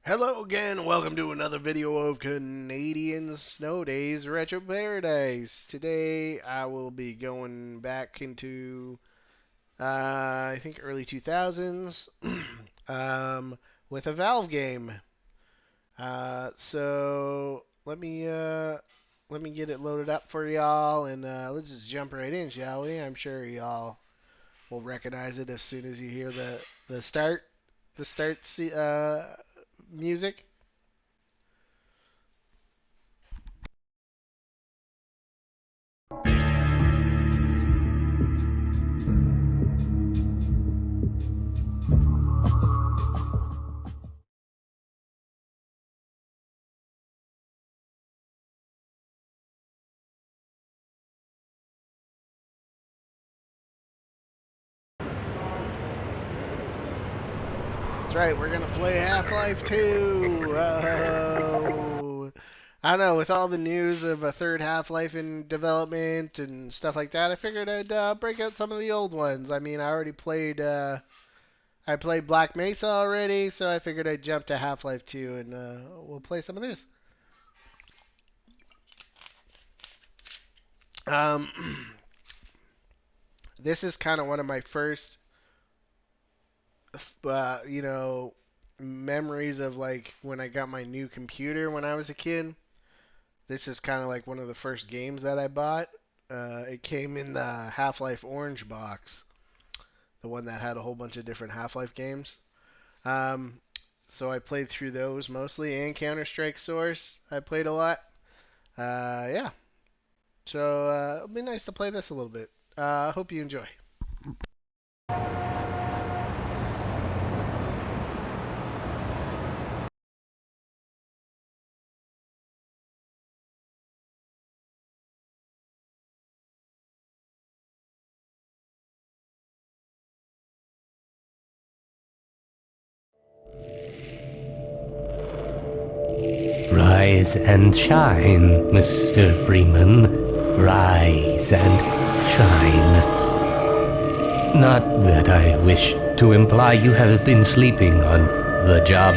Hello again, welcome to another video of Canadian Snow Days Retro Paradise. Today I will be going back into, I think early 2000s, with a Valve game. So let me get it loaded up for y'all, and let's just jump right in, shall we? I'm sure y'all will recognize it as soon as you hear the start music. That's right, we're gonna play Half-Life 2. Whoa. I don't know, with all the news of a third Half-Life in development and stuff like that, I figured I'd break out some of the old ones. I mean, I played Black Mesa already, so I figured I'd jump to Half-Life 2 and we'll play some of this. Um, this is kind of one of my first, you know, memories of like when I got my new computer when I was a kid. This is kind of like one of the first games that I bought. It came in the Half-Life Orange box, the one that had a whole bunch of different Half-Life games. Um, so I played through those mostly, and Counter-Strike Source. I played a lot. Yeah. So it'll be nice to play this a little bit. I hope you enjoy. Rise and shine, Mr. Freeman. Rise and shine. Not that I wish to imply you have been sleeping on the job.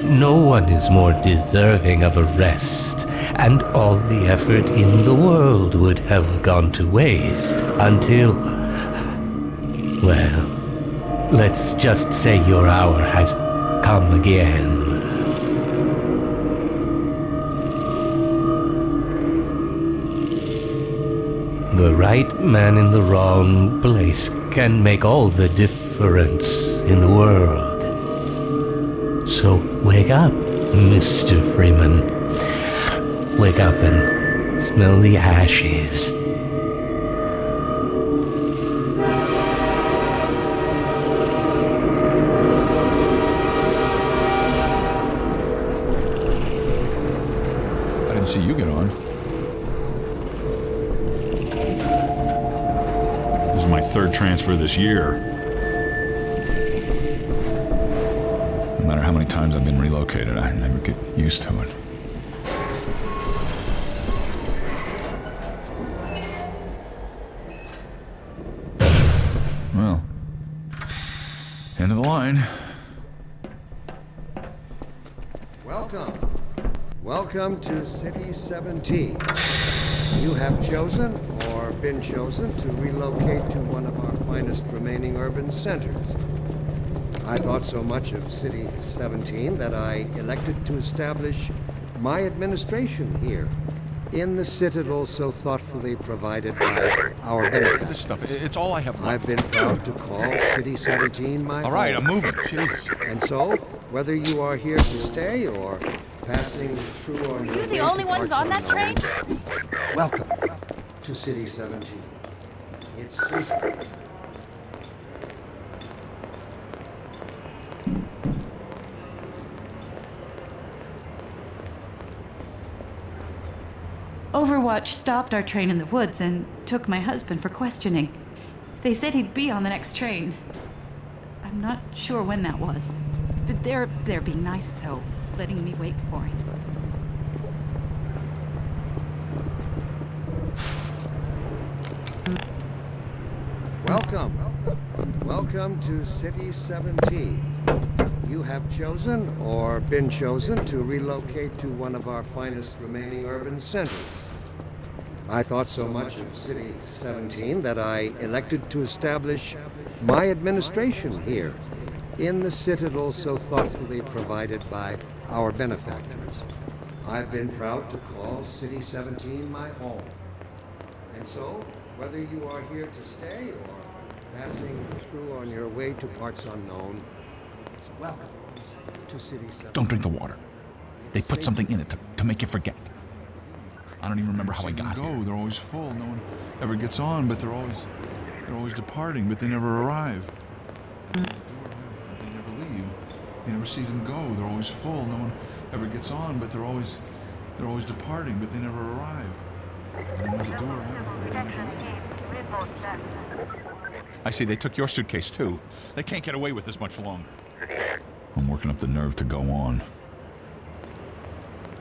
No one is more deserving of a rest, and all the effort in the world would have gone to waste until... well, let's just say your hour has come again. The right man in the wrong place can make all the difference in the world. So wake up, Mr. Freeman. Wake up and smell the ashes. I didn't see you get on. This is my third transfer this year. No matter how many times I've been relocated, I never get used to it. Well, end of the line. Welcome to City 17. You have chosen, or been chosen, to relocate to one of our finest remaining urban centers. I thought so much of City 17 that I elected to establish my administration here, in the citadel so thoughtfully provided by our benefactors. This stuff, it's all I have left. I've been proud to call City 17 my All right, home. I'm moving. Jeez. And so, whether you are here to stay or passing through on Were your you way the to only ones parts on that unknown, train? welcome to City 17. It's simple. Overwatch stopped our train in the woods and took my husband for questioning. They said he'd be on the next train. I'm not sure when that was. They're being nice, though, letting me wait for him. Welcome to City 17. You have chosen or been chosen to relocate to one of our finest remaining urban centers. I thought so much of City 17 that I elected to establish my administration here, in the citadel so thoughtfully provided by our benefactors. I've been proud to call City 17 my home. And so, whether you are here to stay or passing through on your way to parts unknown, welcome to City 17. Don't drink the water. They put something in it to make you forget. I don't even remember how I got here. They're always full. No one ever gets on, but they're always departing, but they never arrive. They never leave. You never see them go. They're always full. No one ever gets on, but they're always departing, but they never arrive. And once the door, they never leave. I see they took your suitcase too. They can't get away with this much longer. I'm working up the nerve to go on.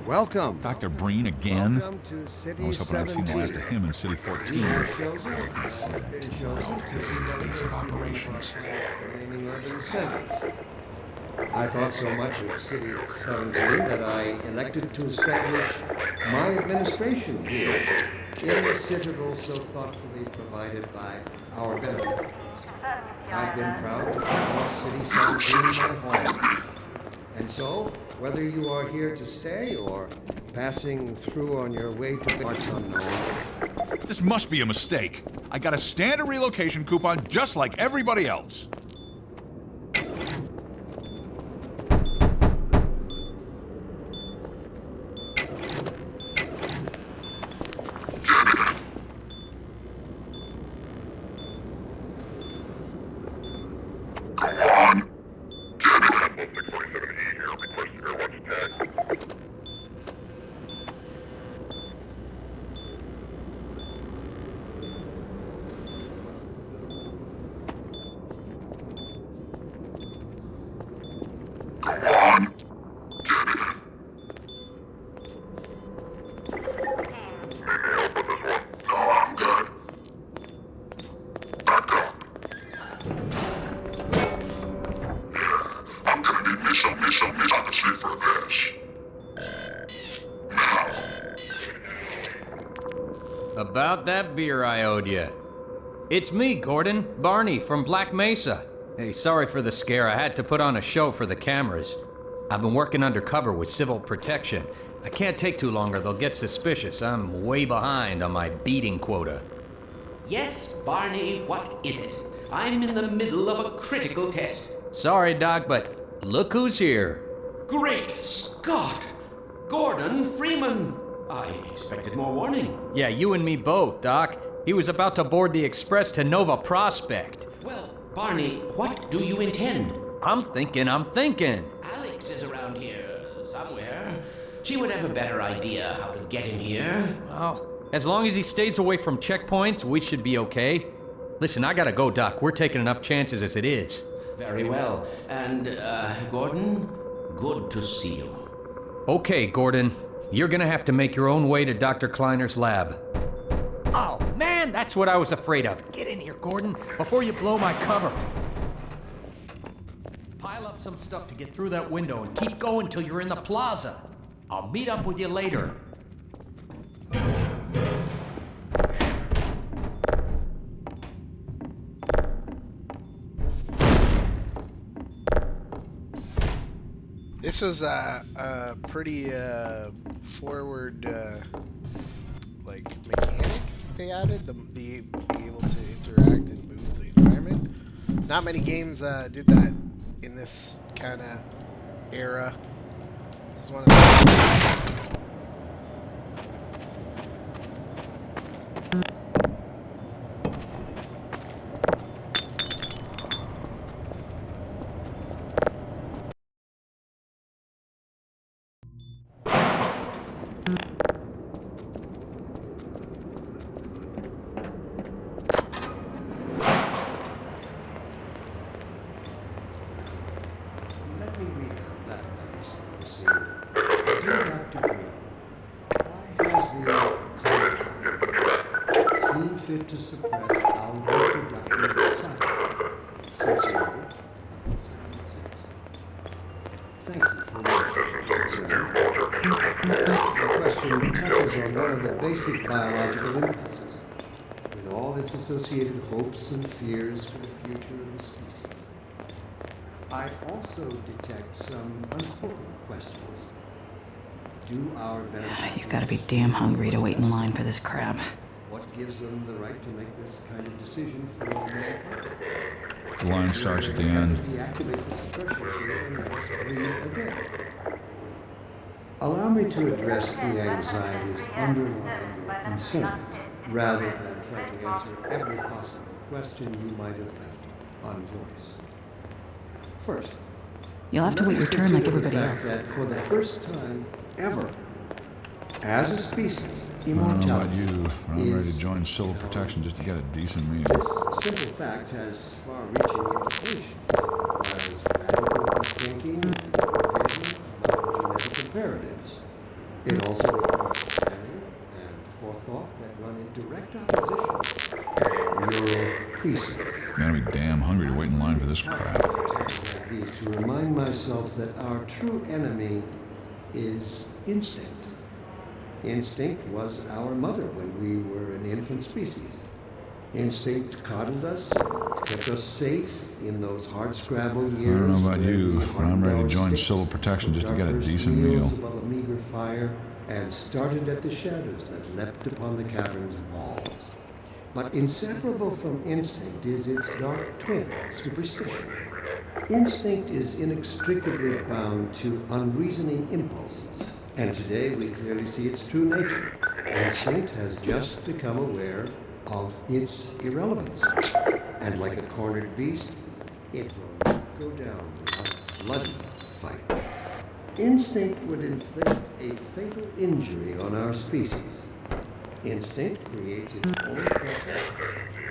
Welcome. Dr. Breen again? Welcome to City I was hoping I'd seen the last of him in City 14. You have chosen or This been chosen to is the base of operations. remaining urban centers. I thought so much of City 17 that I elected to establish my administration here, in the citadel so thoughtfully provided by our benefactors. I've been proud to call City 17 my home. And so, whether you are here to stay or passing through on your way to parts unknown, This must be a mistake. I got a standard relocation coupon just like everybody else. About that beer I owed you. It's me, Gordon, Barney from Black Mesa. Hey, sorry for the scare. I had to put on a show for the cameras. I've been working undercover with civil protection. I can't take too long or they'll get suspicious. I'm way behind on my beating quota. Yes, Barney, what is it? I'm in the middle of a critical test. Sorry, Doc, but look who's here. Great Scott! Gordon Freeman! I expected more warning. Yeah, you and me both, Doc. He was about to board the express to Nova Prospect. Well, Barney, what do you intend? I'm thinking. Alex is around here somewhere. She would have a better idea how to get him here. Well, as long as he stays away from checkpoints, we should be okay. Listen, I gotta go, Doc. We're taking enough chances as it is. Very well. And, Gordon, good to see you. Okay, Gordon. You're gonna have to make your own way to Dr. Kleiner's lab. Oh, man, that's what I was afraid of. Get in here, Gordon, before you blow my cover. Pile up some stuff to get through that window and keep going till you're in the plaza. I'll meet up with you later. This was a pretty forward like mechanic they added, the being able to interact and move the environment. Not many games did that in this kind of era. This is one of the let me read out that received. Dear Dr. Green, why has the Congress seen fit to suppress our reproductive cycle? Sincerely, concern. The question touches on one of the basic biological impulses, with all its associated hopes and fears for the future of the species. I also detect some unspoken questions. Do our benefactors... You gotta be damn hungry to wait in line for this crap. What gives them the right to make this kind of decision for mankind? The line starts at the end. Deactivate the suppression field and let us breathe again. Allow me to address the anxieties underlying your concerns, rather than try to answer every possible question you might have left unvoiced. First, You'll have to wait your turn like everybody else. that for the first time ever, as a species, I don't know about immortality you, but I'm ready to is join civil protection just to get a decent meal. This simple fact has far-reaching implications. It requires radical thinking and revision of genetic imperatives. It also requires planning and forethought that run in direct opposition to neural precepts. Gotta be damn hungry to wait in line for this crap. These to remind myself that our true enemy is instinct. Instinct was our mother when we were an infant species. Instinct coddled us, kept us safe in those hardscrabble years. I don't know about where you, we but I'm ready to hardened join our civil sticks, protection just to cooked get a our first decent meals meal. above a meager fire, and started at the shadows that leapt upon the cavern's walls. But inseparable from instinct is its dark twin, superstition. Instinct is inextricably bound to unreasoning impulses, and today we clearly see its true nature. Instinct has just become aware of its irrelevance, and like a cornered beast, it will not go down without a bloody fight. Instinct would inflict a fatal injury on our species. Instinct creates its own precedent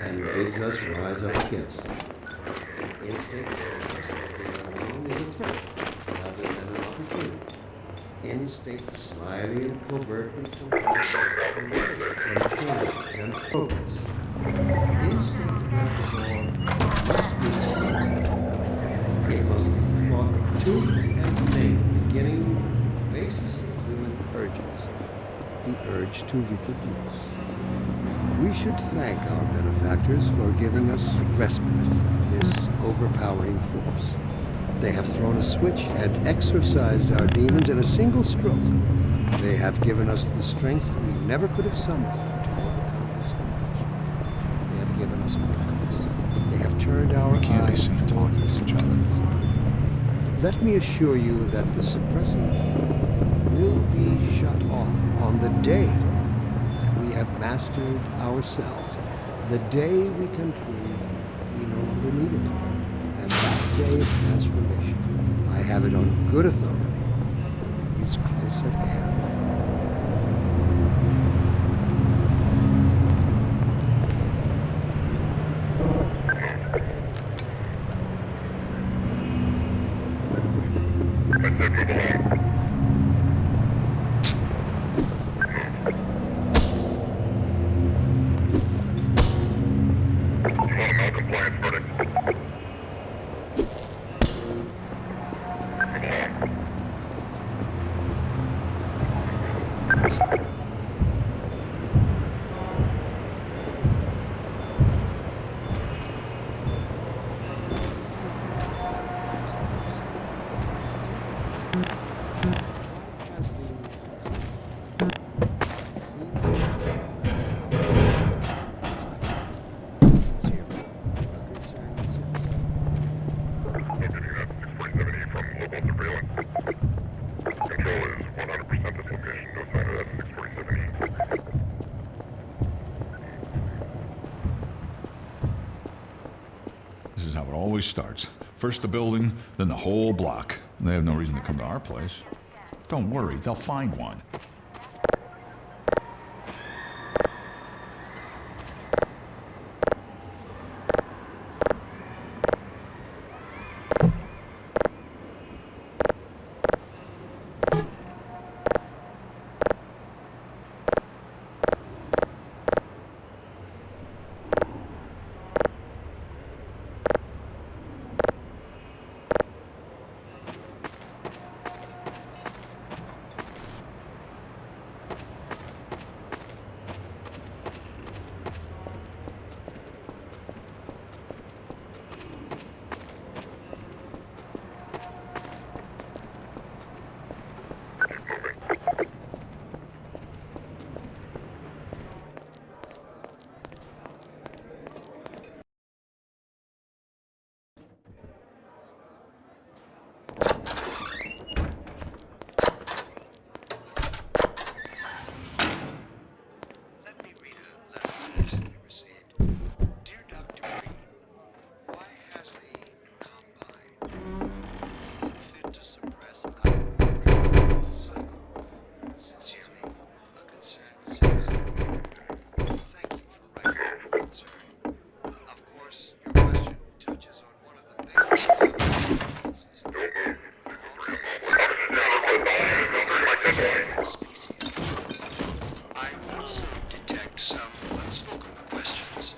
and bids us rise up against it. Instinct tells us that the unknown is a threat rather than an opportunity. Instinct slyly and covertly compels us away from change and progress. Instinct, therefore, must be explored. It must be fought tooth and nail, beginning with the basis of human urges, the urge to reproduce. We should thank our benefactors for giving us respite from this overpowering force. They have thrown a switch and exorcised our demons in a single stroke. They have given us the strength we never could have summoned to overcome this compulsion. They have given us purpose. They have turned our Can't be eyes seen toward talking this to each other. Let me assure you that the suppressing field will be shut off on the day that we have mastered ourselves, the day we can prove we no longer need it. And that day of transformation, I have it on good authority, is close at hand. This is how it always starts. First the building, then the whole block. They have no reason to come to our place. Don't worry, they'll find one.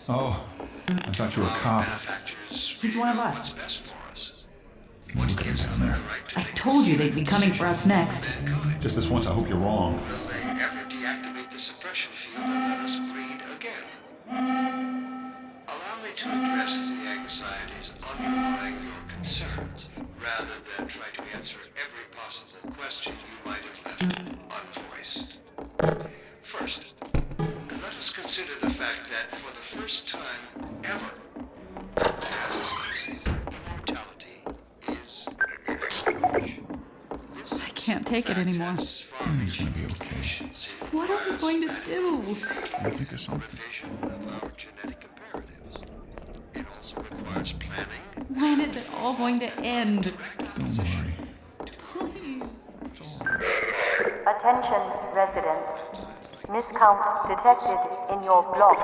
Oh, I thought you were a cop. He's one of us. Look at him down there. I told you they'd be coming for us next. Just this once, I hope you're wrong. Will they ever deactivate the suppression field and let us breed again? Allow me to address the anxieties underlying your concerns, rather than try to answer every possible question you might have left unvoiced. First, let us consider the fact that for the first time ever, as a species, immortality is in reach. I can't take it anymore. He's gonna be okay. What are we going to do? I'll think of something. Revision of our genetic imperatives. It also requires planning. When is it all going to end? Don't worry. Please. Attention, residents. Miscount detected in your block.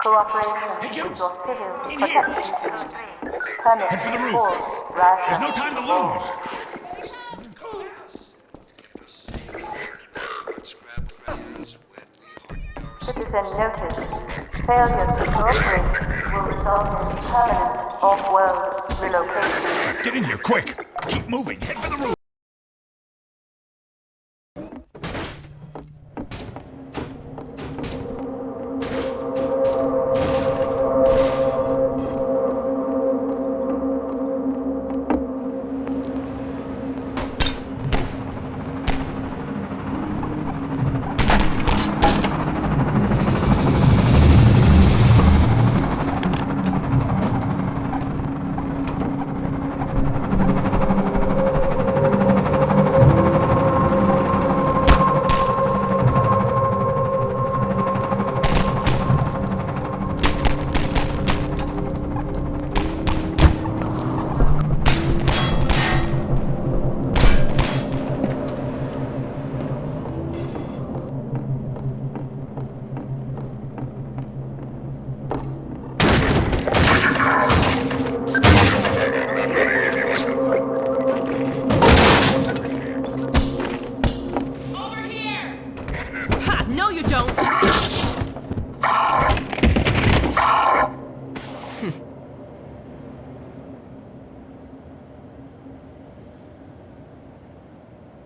Cooperation with your civil protection team. Permit Head for the roof. full. There's no time to lose. Citizen notice. Failure to cooperate will result in permanent off-world relocation. Get in here, quick! Keep moving, head for the roof!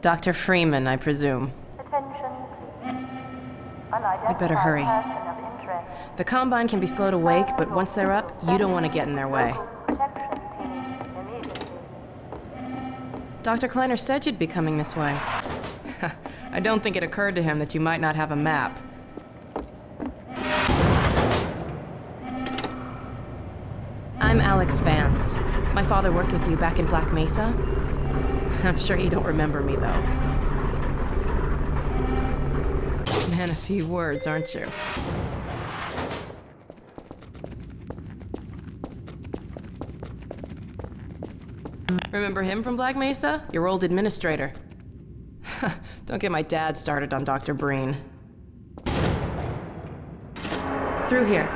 Dr. Freeman, I presume. Attention. We better hurry. Person of interest. The Combine can be slow to wake, but once they're up, you don't want to get in their way. Protection team immediately. Dr. Kleiner said you'd be coming this way. I don't think it occurred to him that you might not have a map. I'm Alex Vance. My father worked with you back in Black Mesa. I'm sure you don't remember me, though. Man, a few words, aren't you? Remember him from Black Mesa? Your old administrator. Don't get my dad started on Dr. Breen. Through here.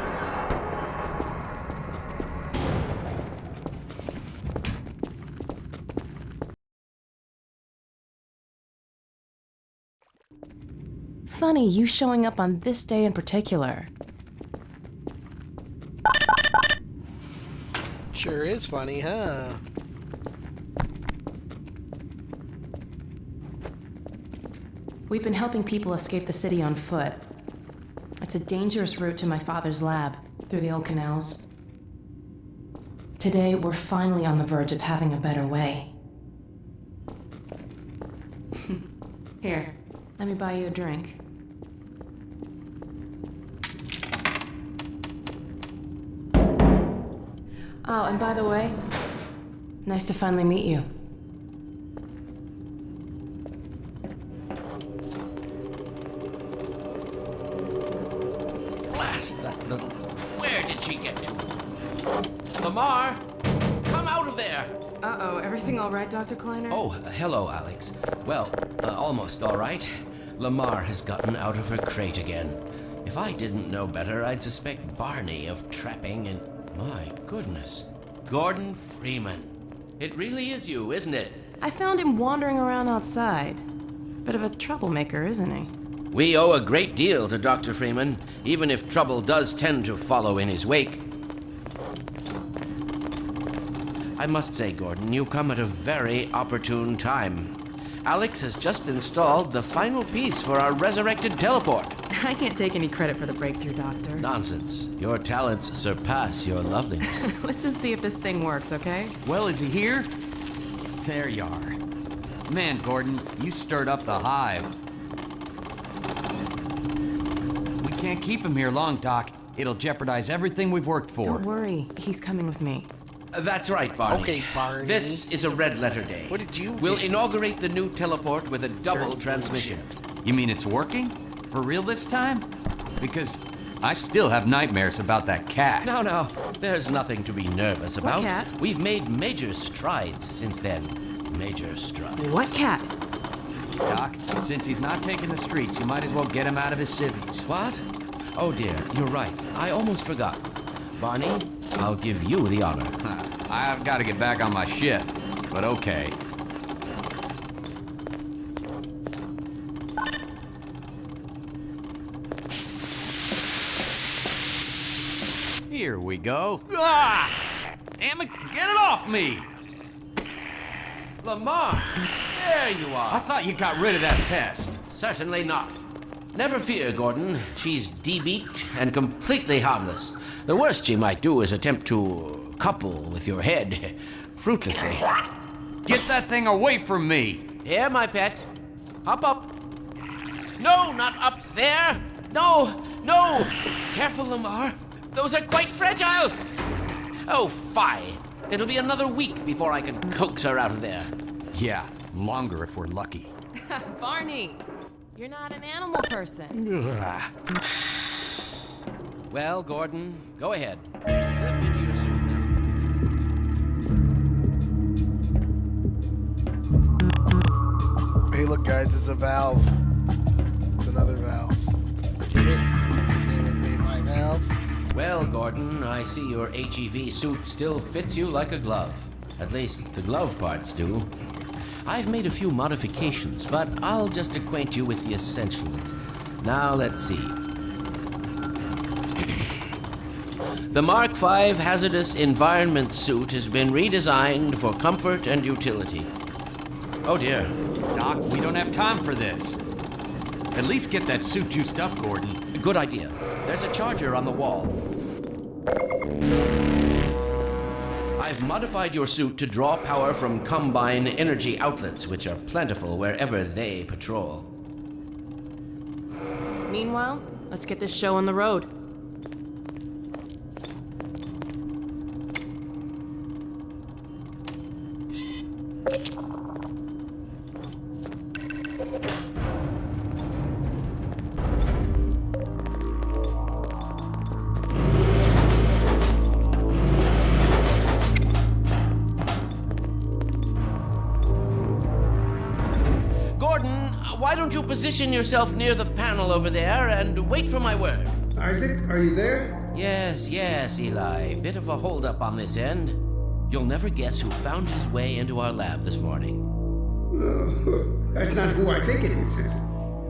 Funny, you showing up on this day in particular. Sure is funny, huh? We've been helping people escape the city on foot. It's a dangerous route to my father's lab, through the old canals. Today, we're finally on the verge of having a better way. Here, let me buy you a drink. Oh, and by the way, nice to finally meet you. Blast that little... Where did she get to? Lamar, come out of there! Uh-oh, everything all right, Dr. Kleiner? Oh, hello, Alex. Well, almost all right. Lamar has gotten out of her crate again. If I didn't know better, I'd suspect Barney of trapping and... My goodness. Gordon Freeman. It really is you, isn't it? I found him wandering around outside. Bit of a troublemaker, isn't he? We owe a great deal to Dr. Freeman, even if trouble does tend to follow in his wake. I must say, Gordon, you come at a very opportune time. Alex has just installed the final piece for our resurrected teleport. I can't take any credit for the breakthrough, Doctor. Nonsense. Your talents surpass your loveliness. Let's just see if this thing works, okay? Well, is he here? There you are. Man, Gordon, you stirred up the hive. We can't keep him here long, Doc. It'll jeopardize everything we've worked for. Don't worry. He's coming with me. That's right, Barney. Okay, Barney. This is a red letter day. What did you We'll do? inaugurate the new teleport with a double transmission. You mean it's working? For real this time? Because I still have nightmares about that cat. No, there's nothing to be nervous about. cat? We've made major strides since then. Major strides. What cat? Doc, since he's not taking the streets, you might as well get him out of his civvies. What? Oh dear, you're right. I almost forgot. Barney, I'll give you the honor. I've got to get back on my shift, but okay. Here we go. Ah! Damn it, get it off me! Lamar, there you I are. thought you got rid of that pest. Certainly not. Never fear, Gordon. She's debeaked and completely harmless. The worst she might do is attempt to couple with your head, fruitlessly. Get that thing away from me! Here, my pet. Hop up. No, not up there. No. Careful, Lamar. Those are quite fragile. Oh, fie. It'll be another week before I can coax her out of there. Yeah, longer if we're lucky. Barney, you're not an animal person. Well, Gordon, go ahead. Slip into your suit now. Hey, look, guys, it's a valve. It's another valve. Get it? Name is made by valve. Well, Gordon, I see your HEV suit still fits you like a glove. At least the glove parts do. I've made a few modifications, but I'll just acquaint you with the essentials. Now, let's see. The Mark V hazardous environment suit has been redesigned for comfort and utility. Oh dear. Doc, we don't have time for this. At least get that suit juiced up, Gordon. Good idea. There's a charger on the wall. I've modified your suit to draw power from Combine energy outlets, which are plentiful wherever they patrol. Meanwhile, let's get this show on the road. Gordon, why don't you position yourself near the panel over there and wait for my word? Isaac, are you there? Yes, Eli. Bit of a holdup on this end. You'll never guess who found his way into our lab this morning. That's not who I think it is.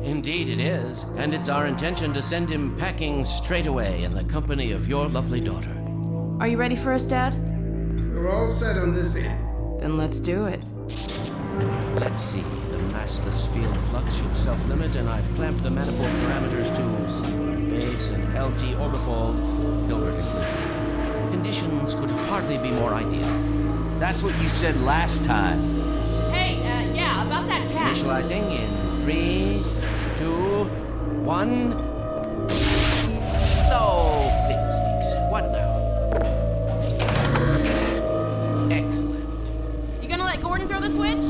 Indeed it is, and it's our intention to send him packing straight away in the company of your lovely daughter. Are you ready for us, Dad? We're all set on this end. Then let's do it. Let's see, the massless field flux should self-limit, and I've clamped the manifold parameters to CR base and LT orbifold, Hilbert inclusive. Conditions could hardly be more ideal. That's what you said last time. Hey, yeah, about that cat. Initializing in 3, 2, 1. No, fiddlesticks. What now? Excellent. You gonna let Gordon throw the switch?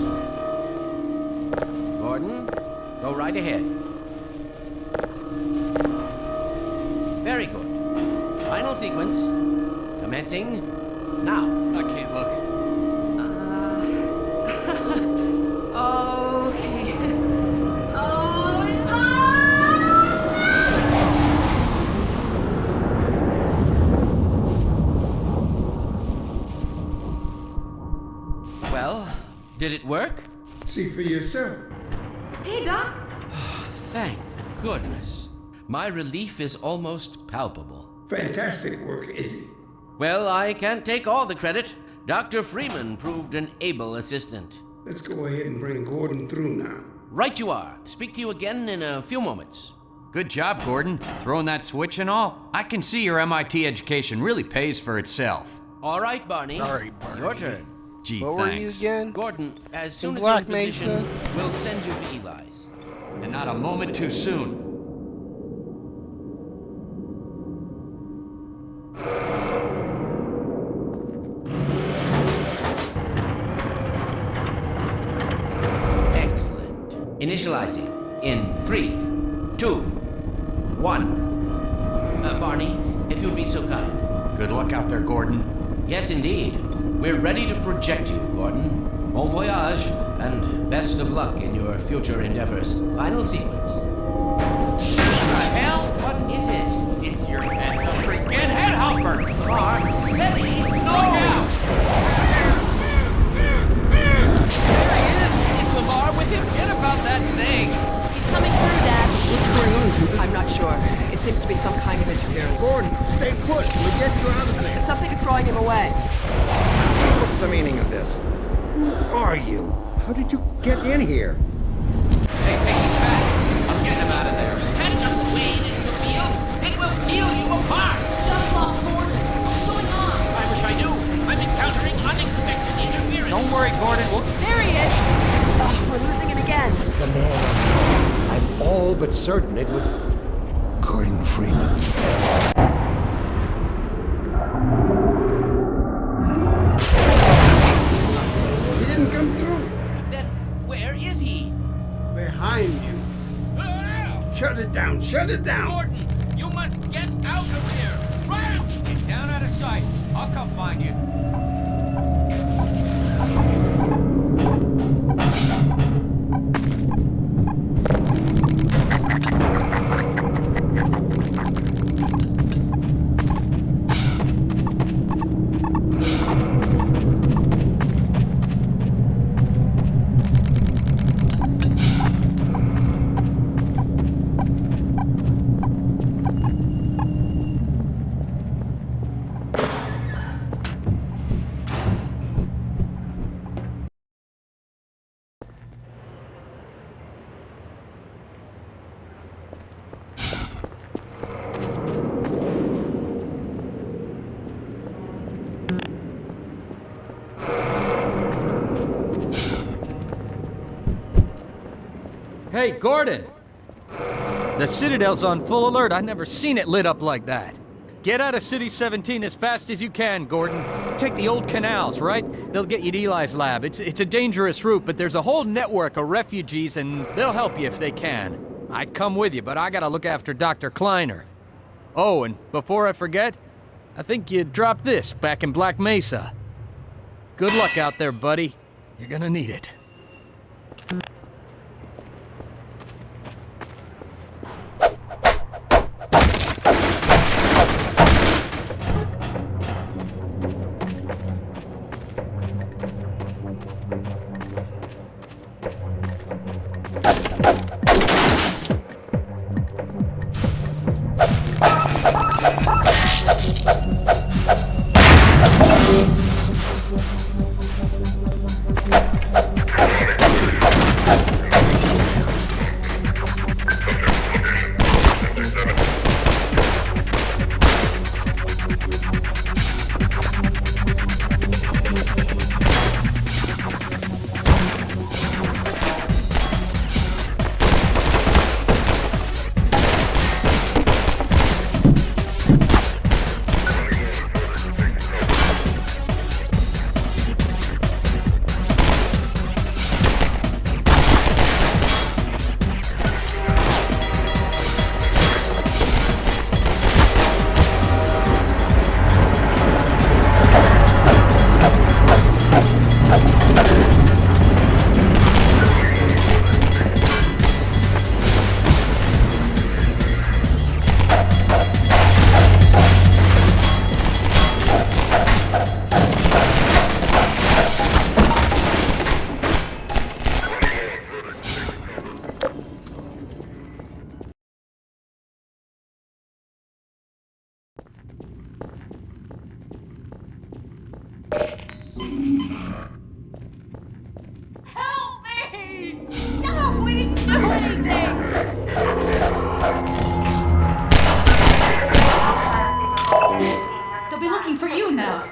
Gordon, go right ahead. Very good. Final sequence. Commencing now. I can't look. Okay. Well, did it work? See for yourself. Hey, Doc. Thank goodness. My relief is almost palpable. Fantastic work, Izzy. Well, I can't take all the credit. Dr. Freeman proved an able assistant. Let's go ahead and bring Gordon through now. Right you are. Speak to you again in a few moments. Good job, Gordon. Throwing that switch and all. I can see your MIT education really pays for itself. All right, Barney. Sorry, Barney. Your turn. Gee, What were you thanks. again? Gordon, as soon as Black you're in position, Mesa. we'll send you to Eli's. And not a moment too soon. Excellent. Initializing in 3, 2, 1. Barney, if you'll be so kind. Good luck out there, Gordon. Yes, indeed. We're ready to project you, Gordon. Bon voyage, and best of luck in your future endeavors. Final sequence. The hell? What is it? It's your head, the freaking headhumper! Lamar, Betty, look out! There he is! Is Lamar with him? Get about that thing! He's coming through, Dad. What's going on? I'm not sure. It seems to be some kind of interference. Gordon, stay put. We'll get you out of there. Something is drawing him away. What's the meaning of this? Who are you? How did you get in here? Hey, Pat, I'm getting him out of there. Catch us, Wade, in the field, and we'll peel you apart! Just lost Gordon. What's going on? I wish I knew. I'm encountering unexpected interference. Don't worry, Gordon. There he is. We're losing him again. The man I saw. I'm all but certain it was Gordon Freeman. He didn't come through. Then where is he? Behind you. Shut it down. Shut it down. Gordon, you must get out of here! Run! Get down out of sight. I'll come find you. Hey, Gordon! The Citadel's on full alert. I've never seen it lit up like that. Get out of City 17 as fast as you can, Gordon. Take the old canals, right? They'll get you to Eli's lab. It's a dangerous route, but there's a whole network of refugees, and they'll help you if they can. I'd come with you, but I gotta look after Dr. Kleiner. Oh, and before I forget, I think you dropped this back in Black Mesa. Good luck out there, buddy. You're gonna need it. They'll be looking for you now.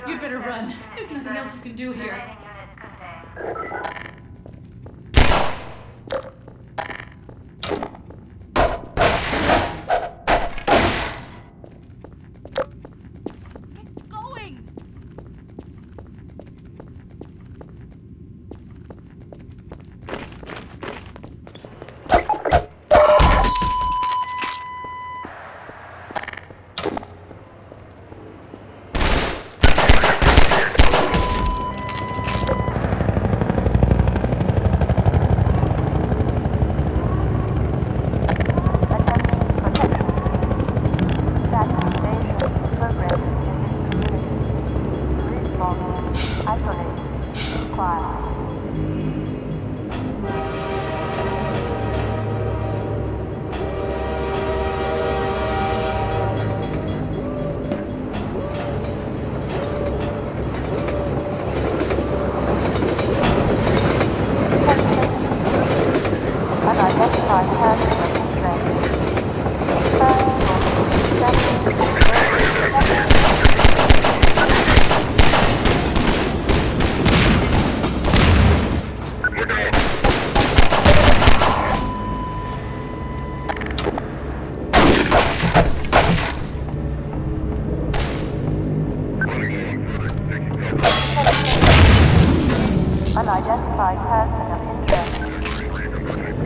You'd better run. There's nothing else you can do here. Get going! Unidentified person of interest.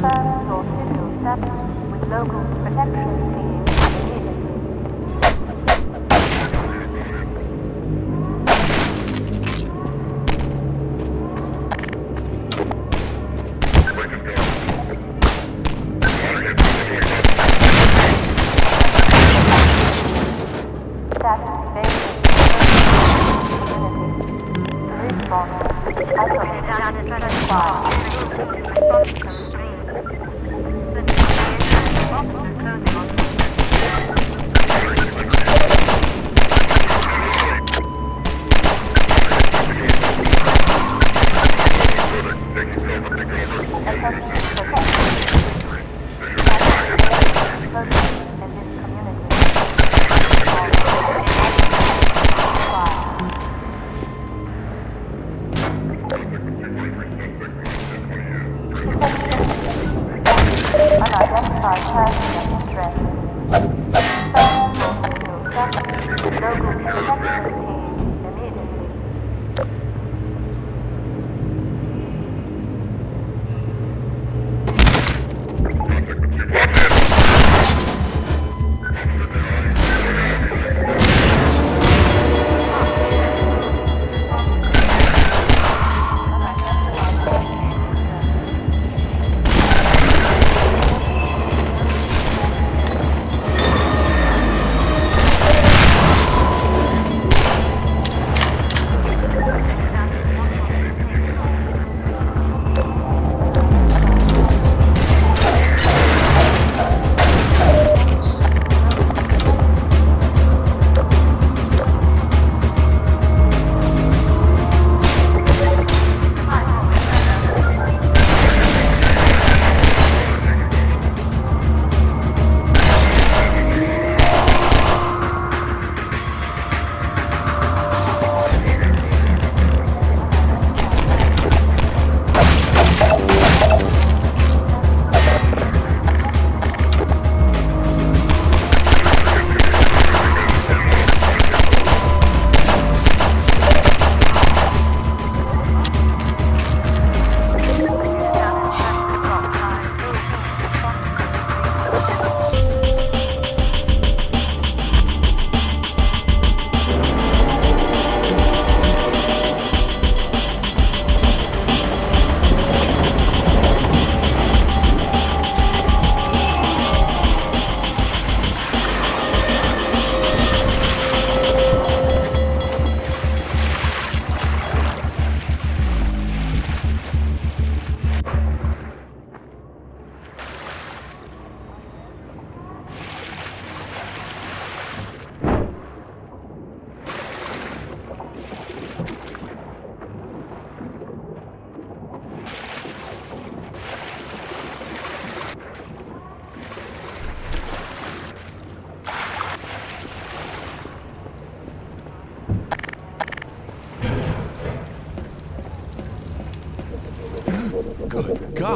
First or civil establishment with local protection team immediately. Status evasive. Response. Unidentified person of interest. First or civil establishment with local protection team immediately.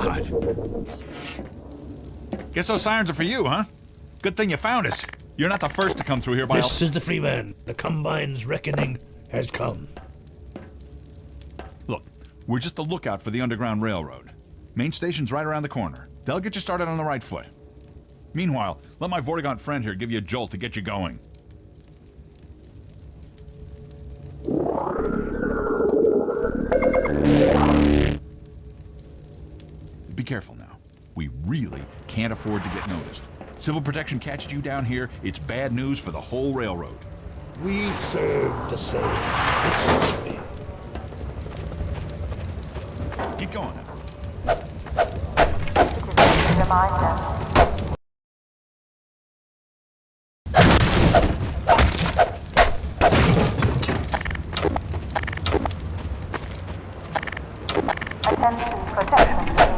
God. Guess those sirens are for you, huh? Good thing you found us. You're not the first to come through here by... This is the Freeman. The Combine's reckoning has come. Look, we're just a lookout for the Underground Railroad. Main station's right around the corner. They'll get you started on the right foot. Meanwhile, let my Vortigaunt friend here give you a jolt to get you going. Be careful now. We really can't afford to get noticed. Civil protection catches you down here, it's bad news for the whole railroad. We serve to save the city. Keep going now. Reminder. Attention protection team.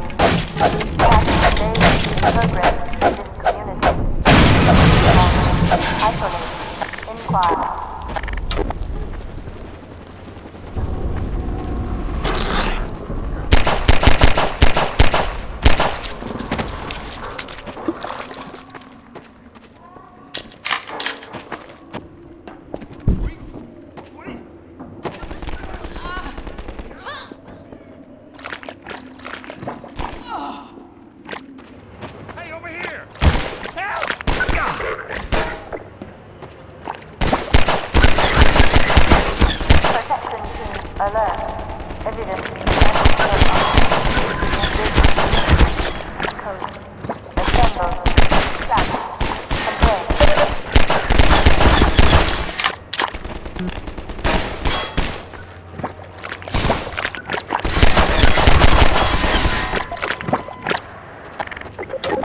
Catch daily progress in this community. Isolate. Inquire. Alert. Evidence. Code. Assemble. Plan.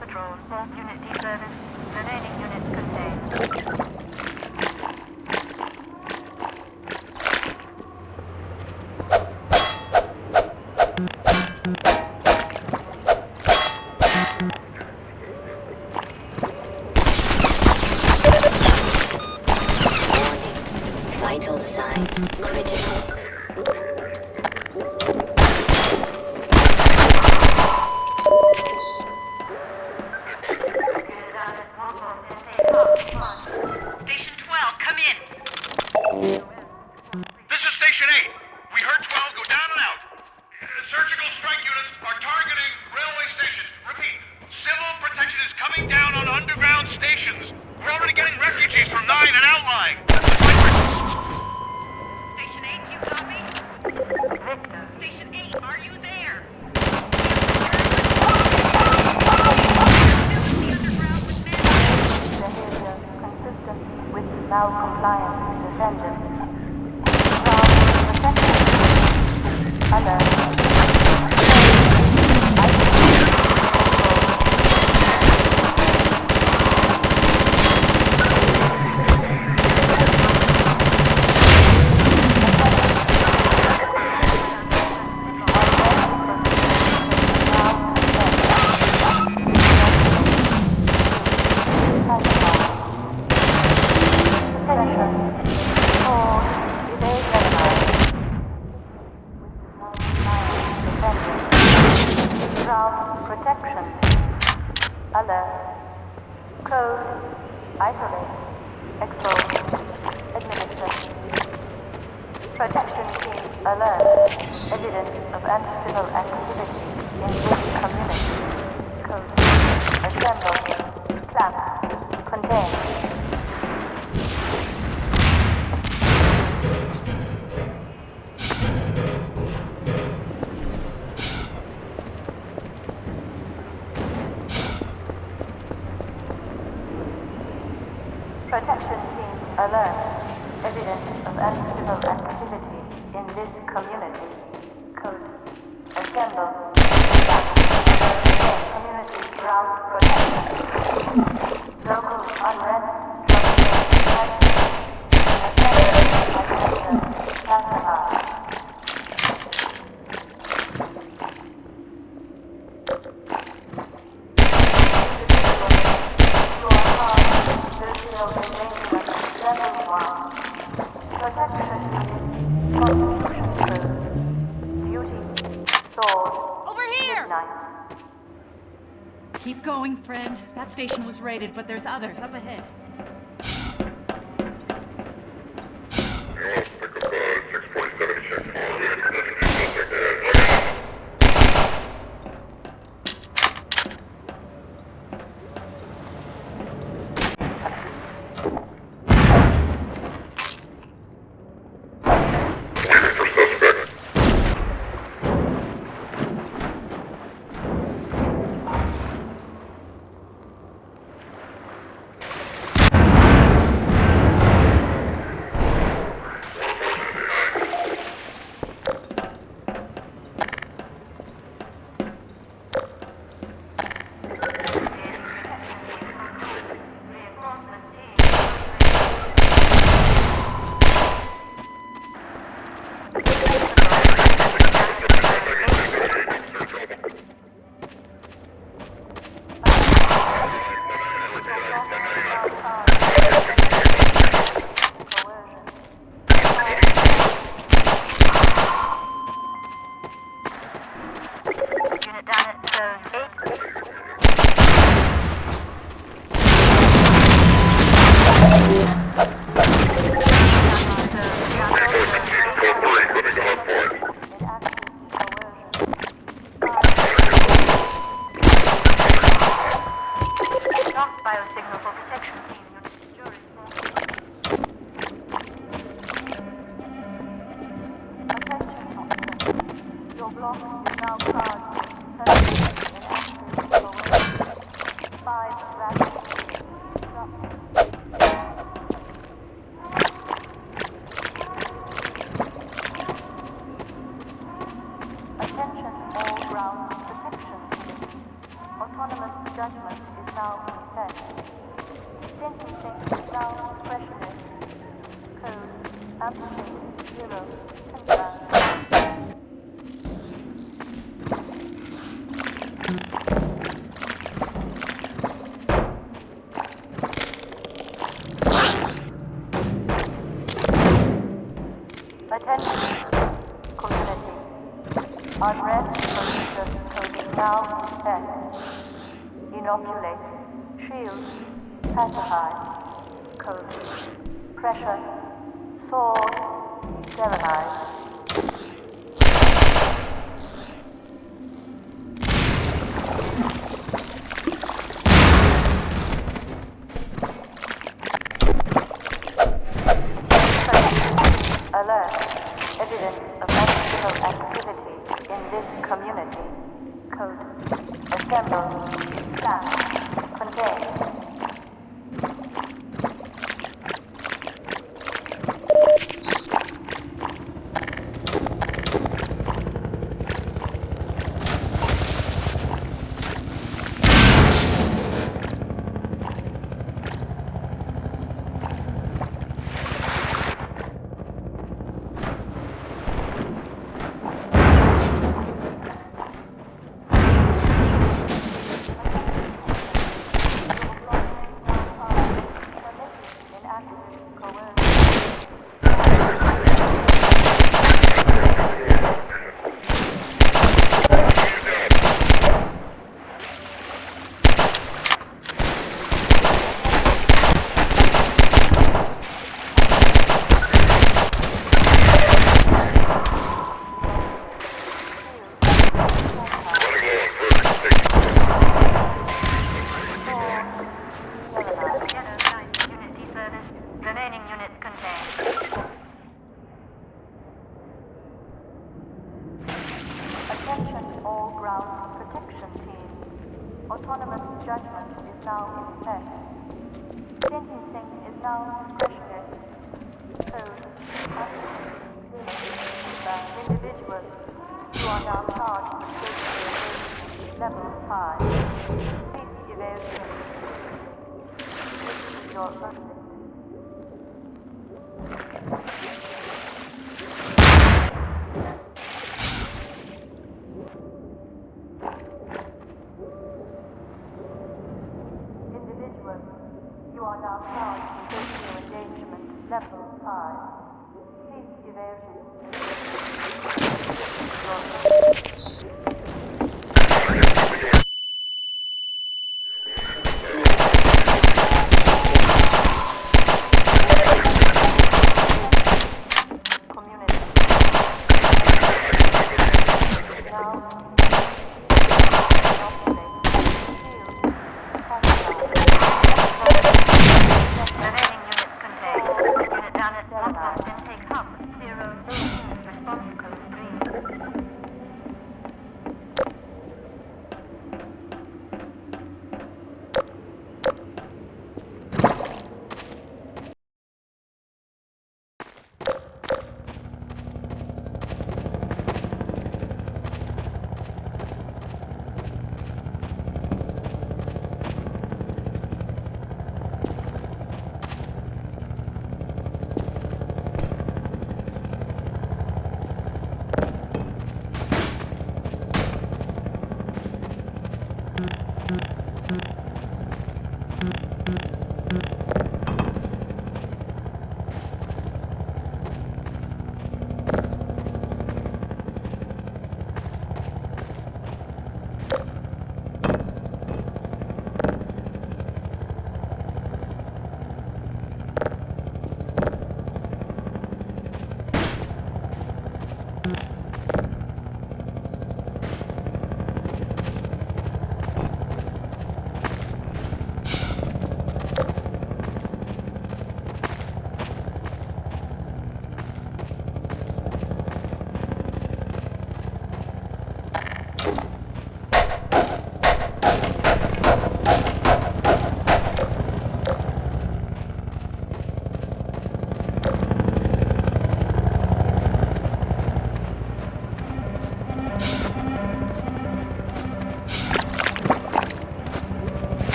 Patrol. Unit D service. Remaining units contained. Vital signs critical. Station 12, come in. This is Station 8. We heard 12 go down and out. Surgical strike units are targeting railway stations. Repeat, civil protection is coming down on underground stations. We're already getting refugees from 9 and outlying. Station 8, you copy? Station 8, are you there? Behavior consistent with non-compliance with the vengeance. Protection. Alert. Protection. Alert. Code. Isolate. Expose. Administer. Protection team. Alert. Evidence of anti-civil activity in this community. Code. Assemble. Clamp. Contain. Protection team alert. Evidence of anti-civil activity in this community. Code. Assemble. Community ground protection. Local unrest. Over here! Midnight. Keep going, friend. That station was raided, but there's others up ahead.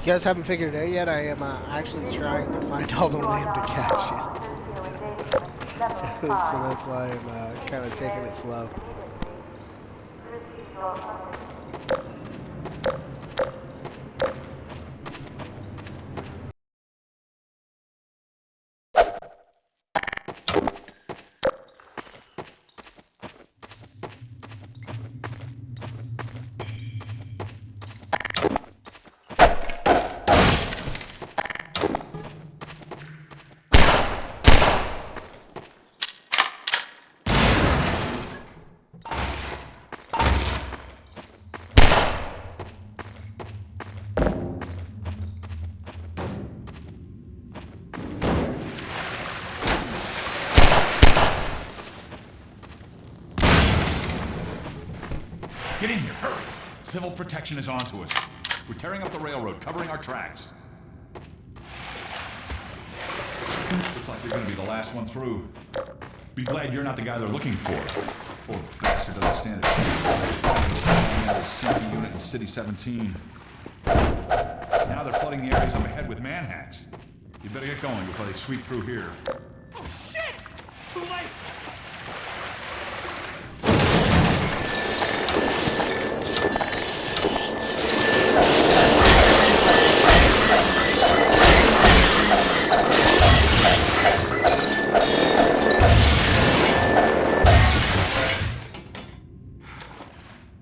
You guys haven't figured it out yet? I am actually trying to find all the lambda caches. So that's why I'm kind of taking it slow. Get in here, hurry! Civil protection is onto us. We're tearing up the railroad, covering our tracks. Looks like you're gonna be the last one through. Be glad you're not the guy they're looking for. Poor bastard doesn't stand a chance. CP unit in City 17. Now they're flooding the areas up ahead with manhacks. You better get going before they sweep through here. Oh shit! Too late!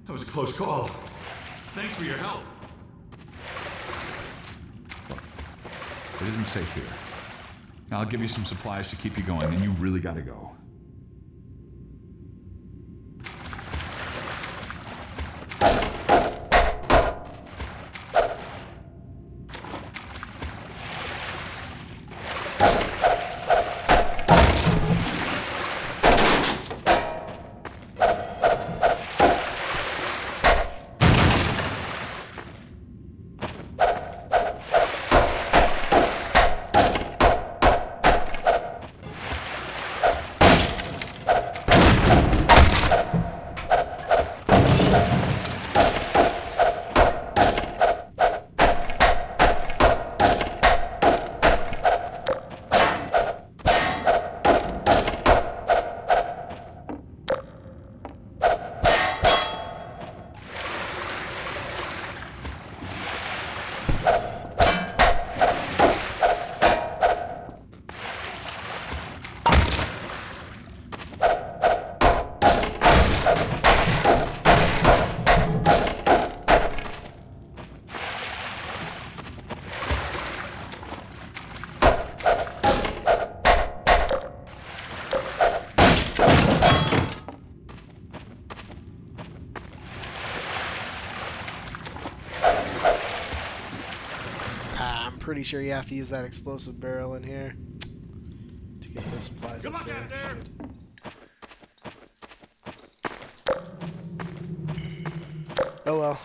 That was a close call. Thanks for your help. It isn't safe here. Now I'll give you some supplies to keep you going, and you really gotta go. Pretty sure you have to use that explosive barrel in here to get those supplies. Good luck out there! Oh well.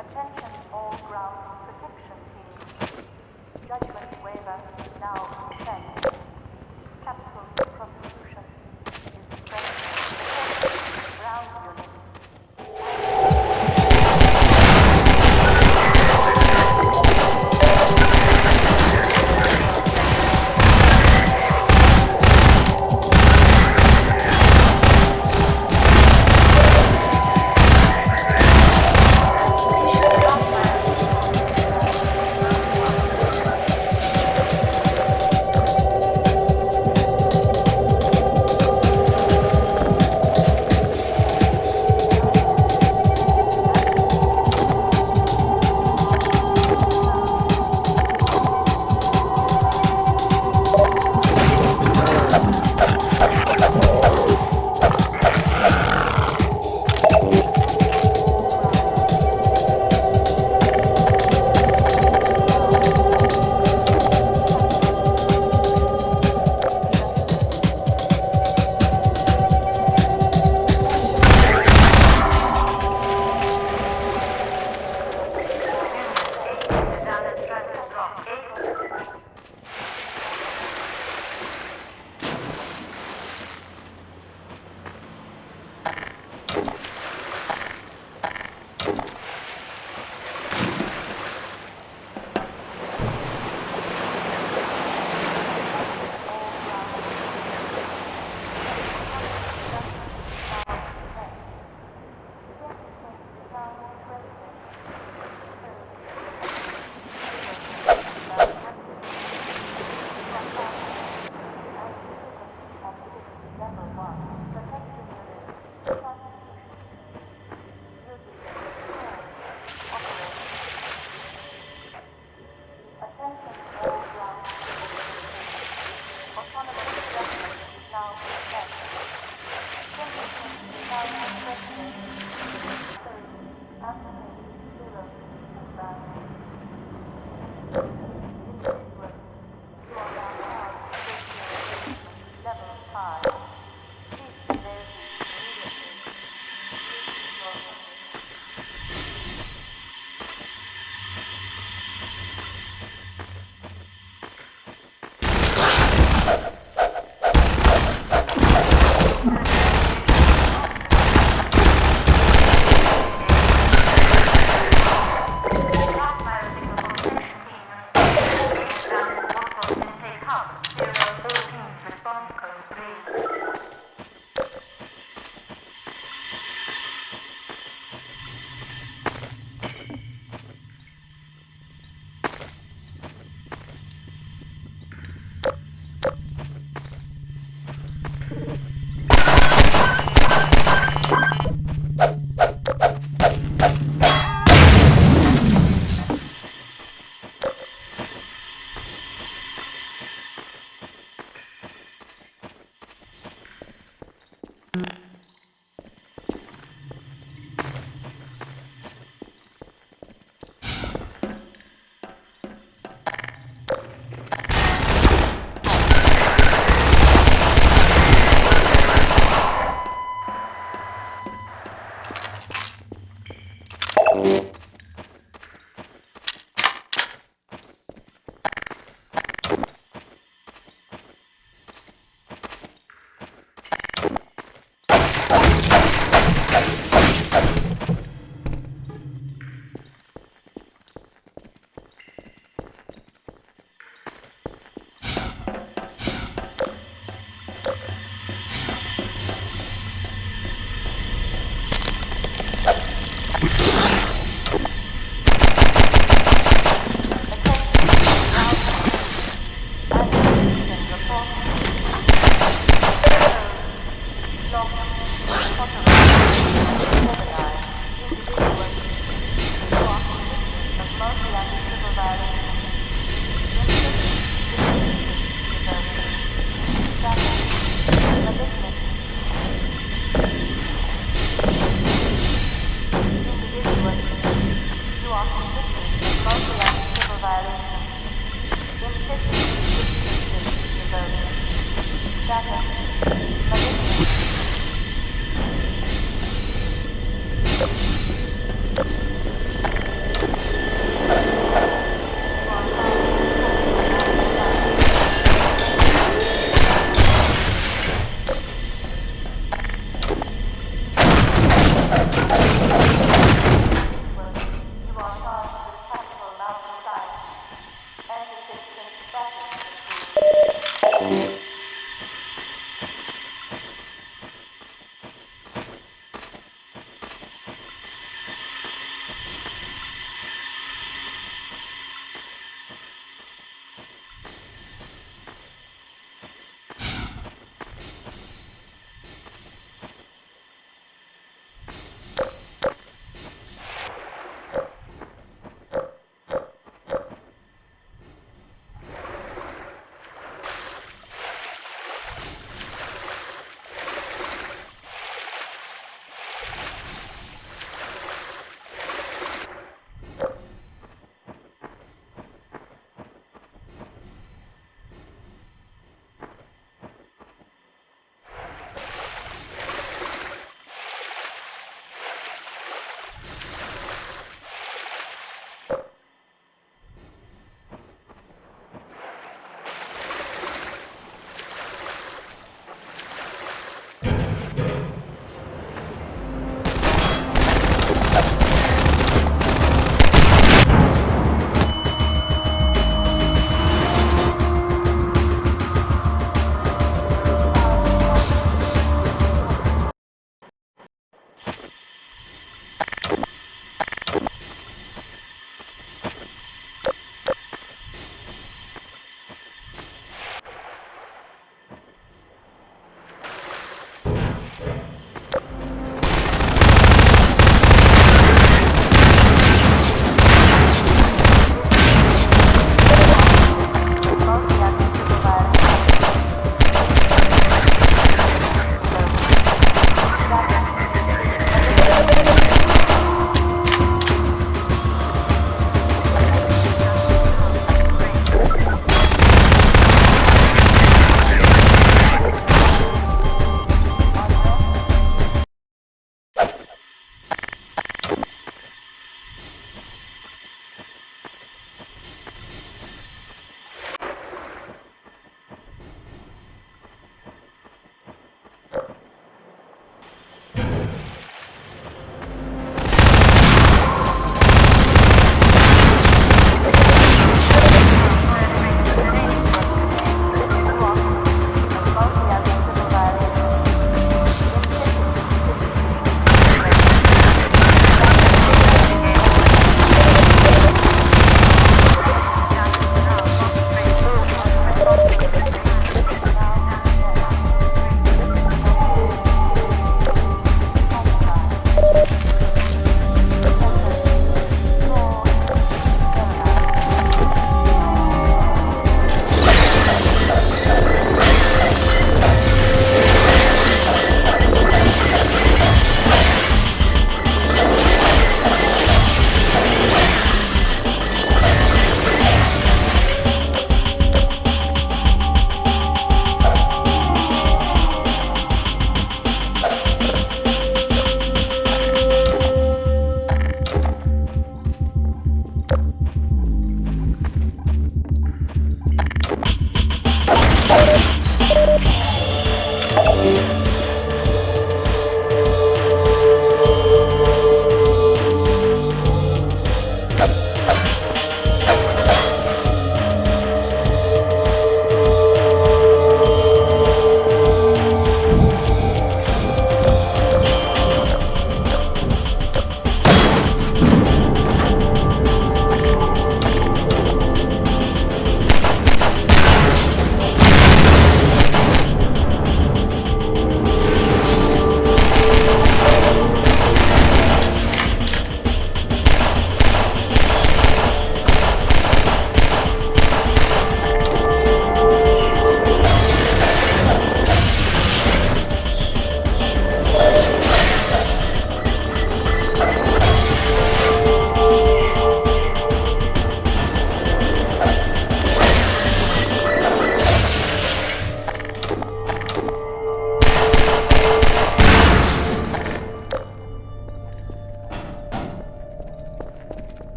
Attention all ground protection teams. Judgment waiver now in effect. Capital prosecution is present. Ground unit.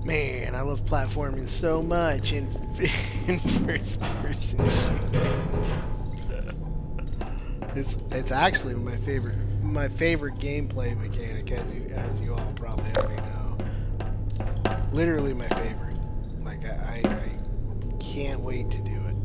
Man, I love platforming so much in in first person it's actually my favorite gameplay mechanic, as you all probably already know. Literally my favorite. Like I can't wait to do it.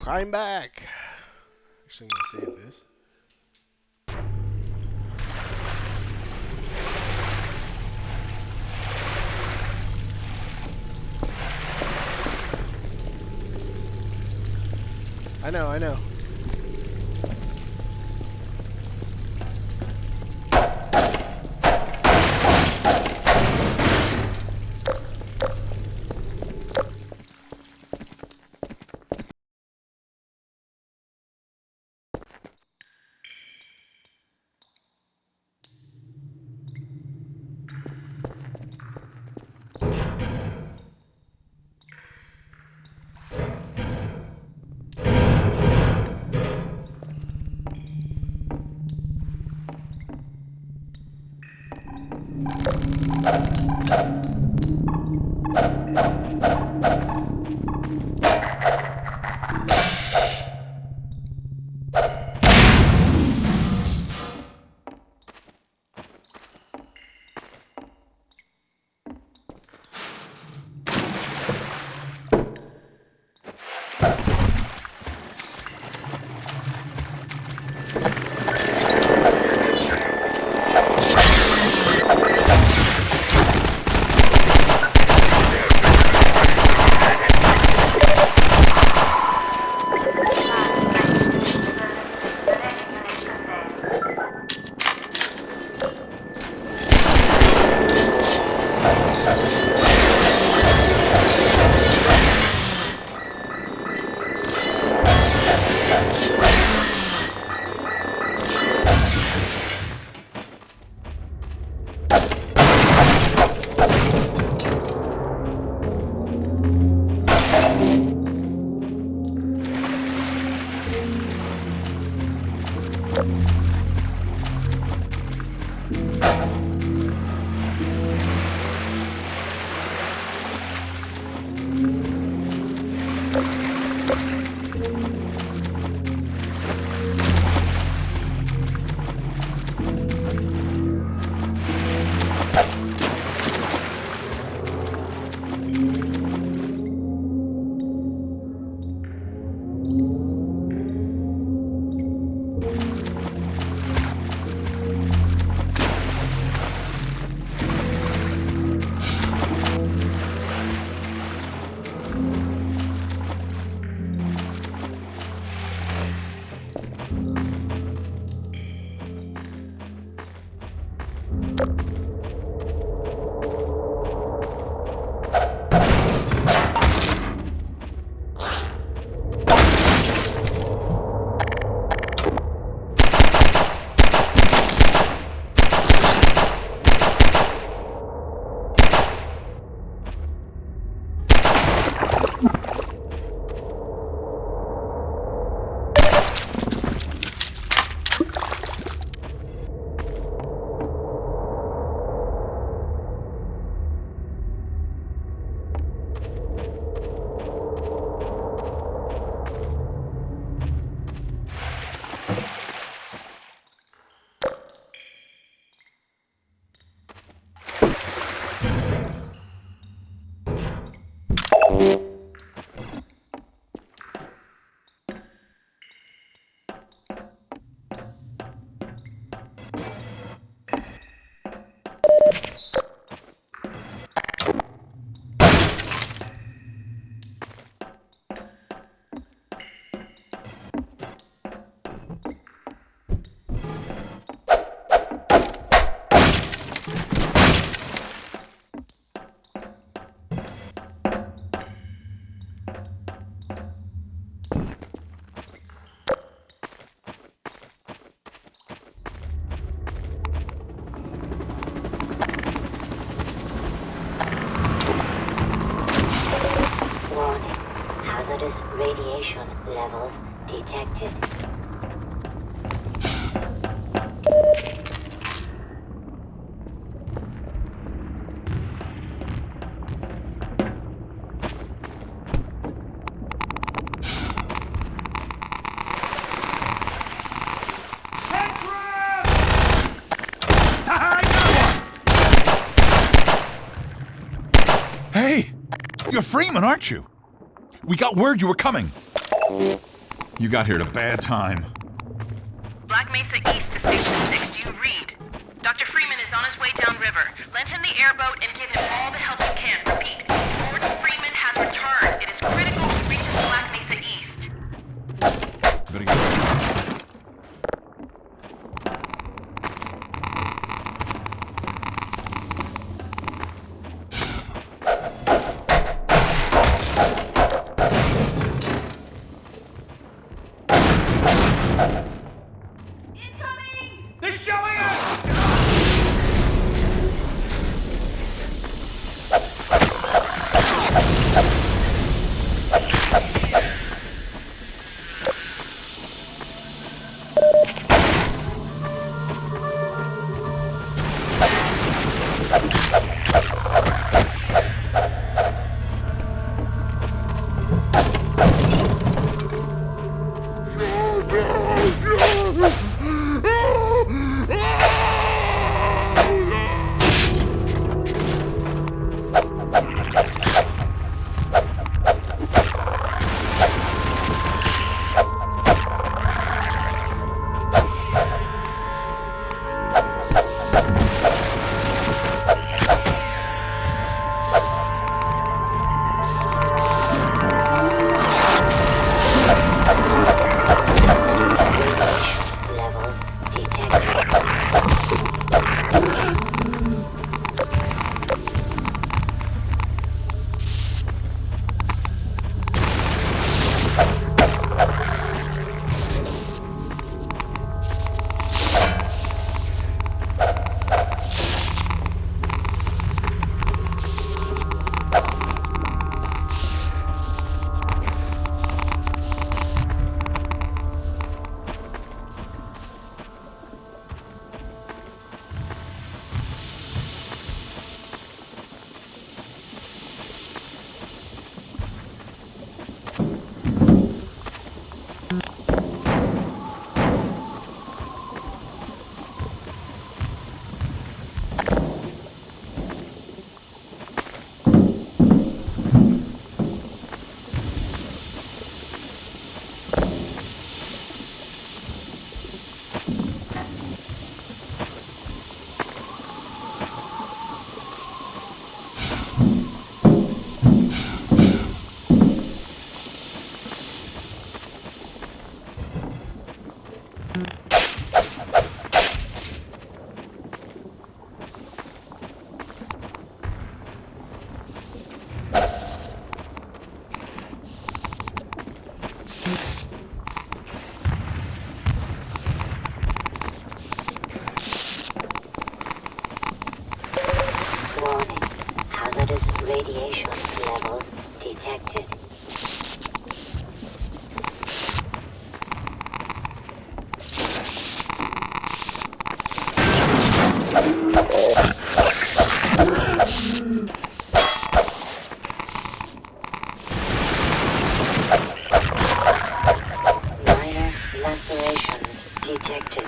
I'm back. Actually, I'm gonna save this. I know. Radiation levels detected. Hey! You're Freeman, aren't you? We got word you were coming. You got here at a bad time. Black Mesa East to Station 6. Do you read? Dr. Freeman is on his way downriver. Lend him the airboat and give him all the help you can. Repeat. Gordon Freeman has returned. It is critical he reaches Black Mesa East. Better get... They're showing us! Radiation levels detected. Minor lacerations detected.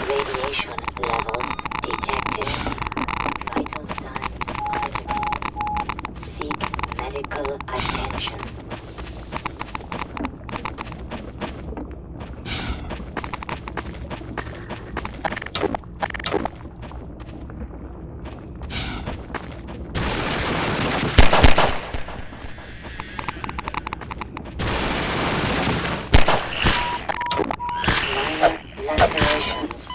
Radiation levels detected. Vital signs critical. Seek medical attention. Minor lacerations.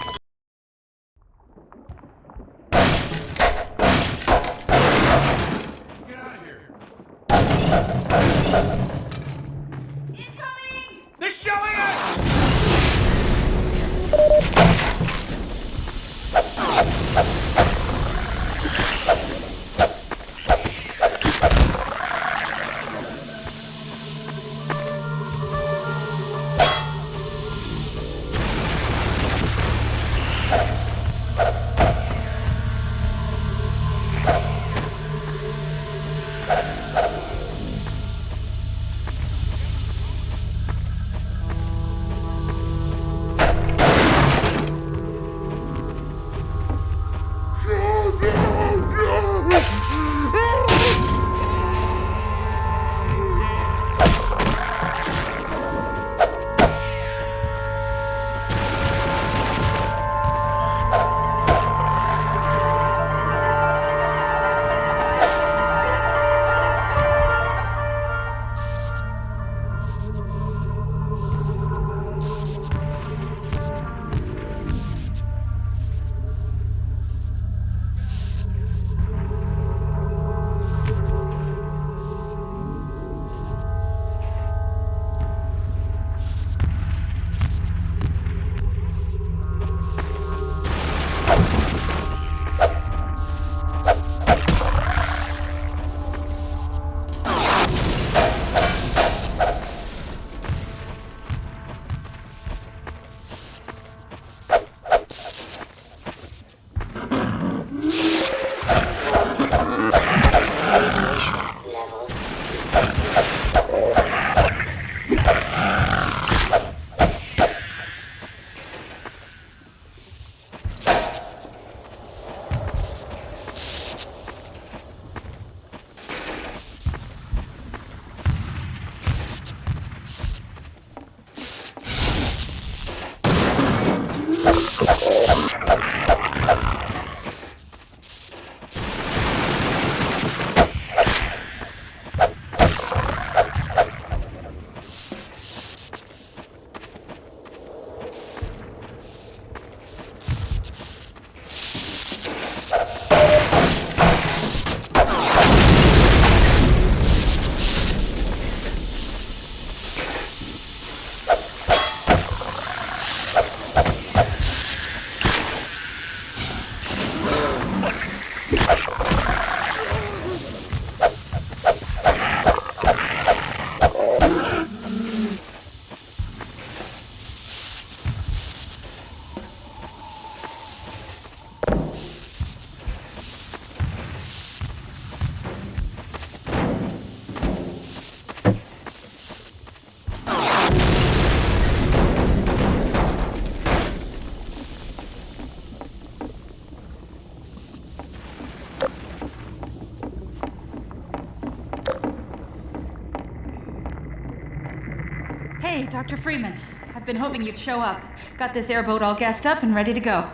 Dr. Freeman. I've been hoping you'd show up. Got this airboat all gassed up and ready to go.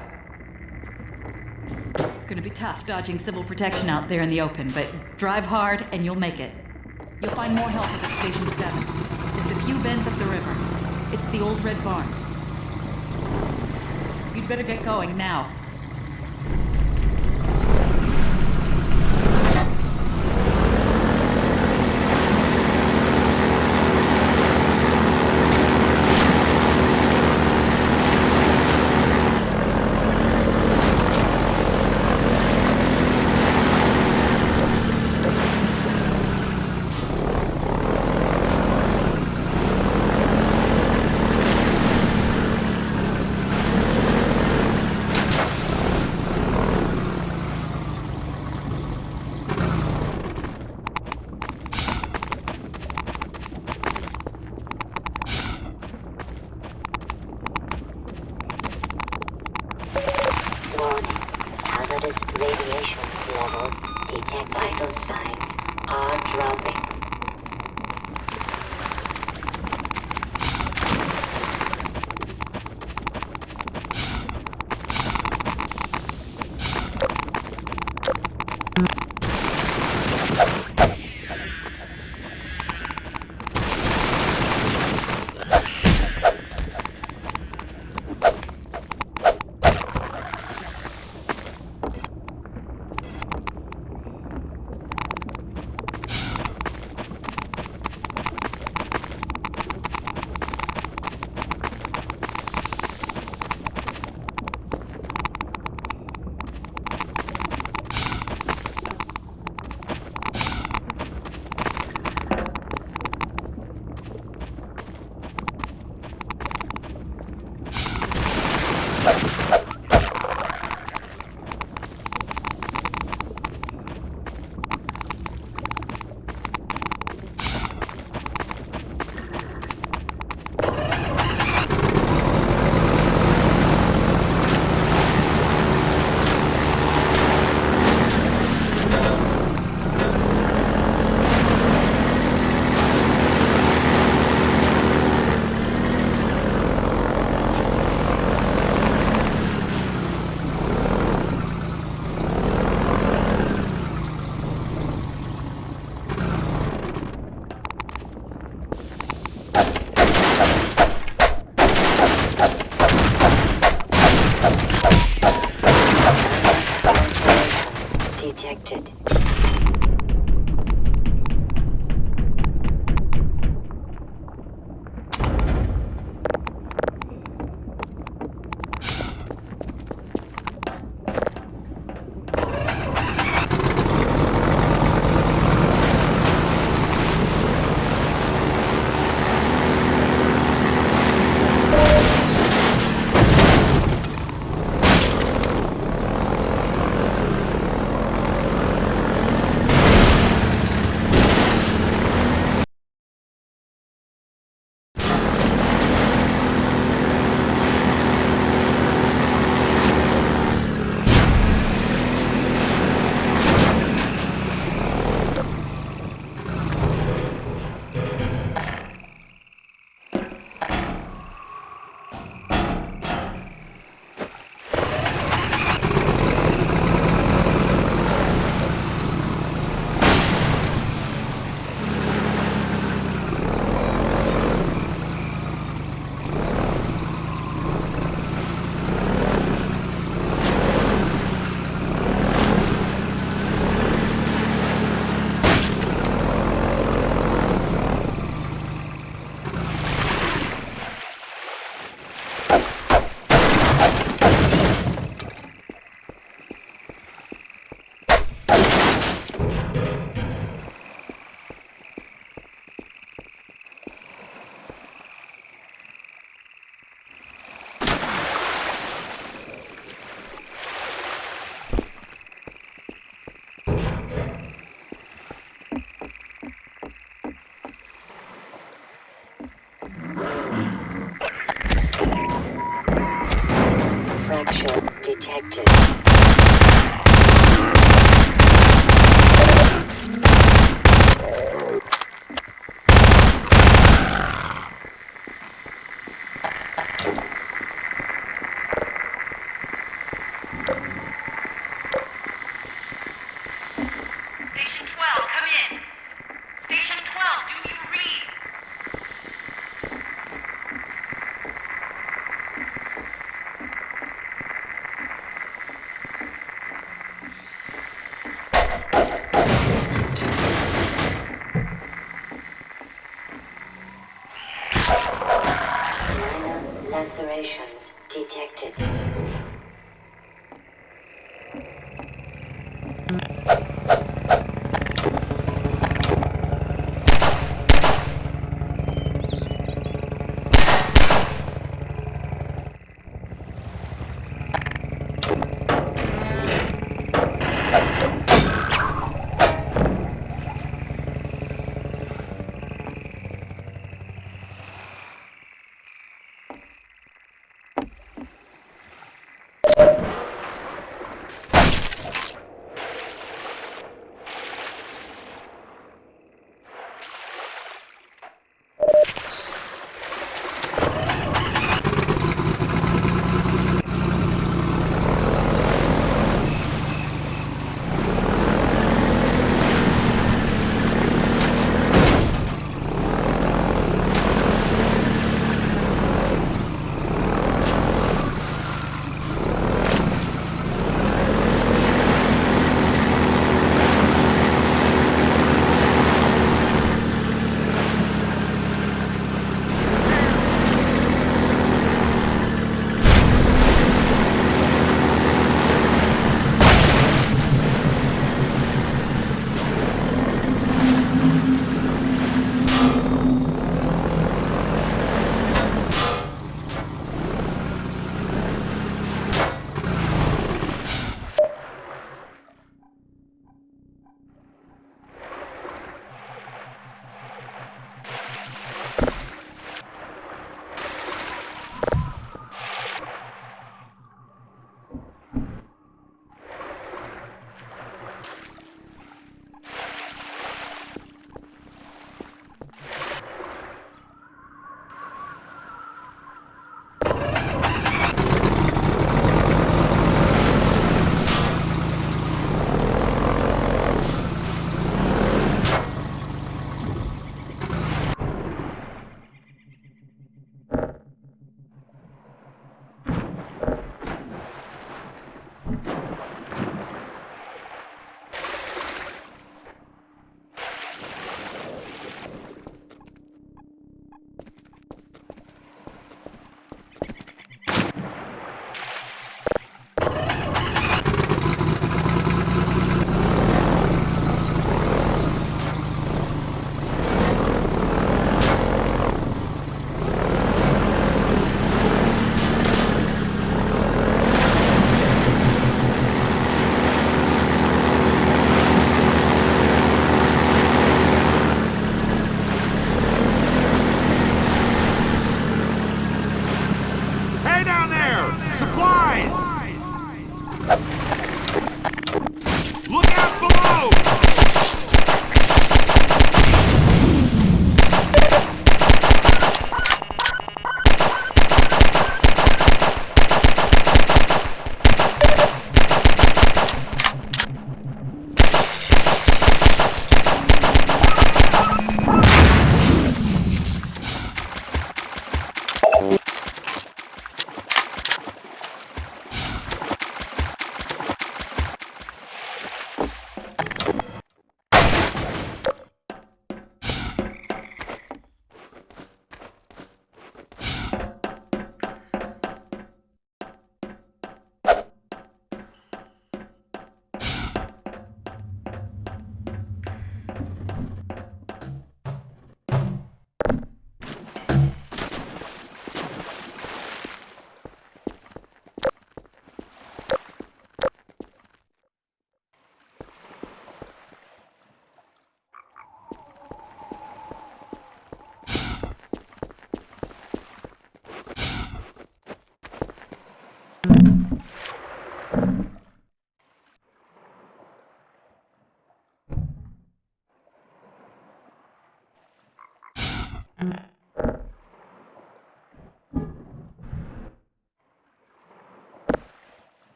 It's gonna be tough dodging civil protection out there in the open, but drive hard and you'll make it. You'll find more help up at Station 7. Just a few bends up the river. It's the old red barn. You'd better get going now. Hazardous radiation levels detect vital signs are dropping. Detected.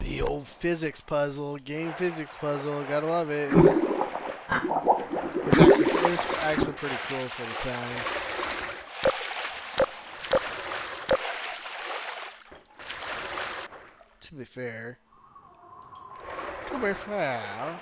The old physics puzzle, game physics puzzle, gotta love it. It was actually pretty cool for the time. To be fair. To be fair.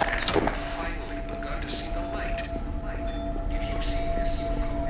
as we have finally begun to see the light. If you see this so-called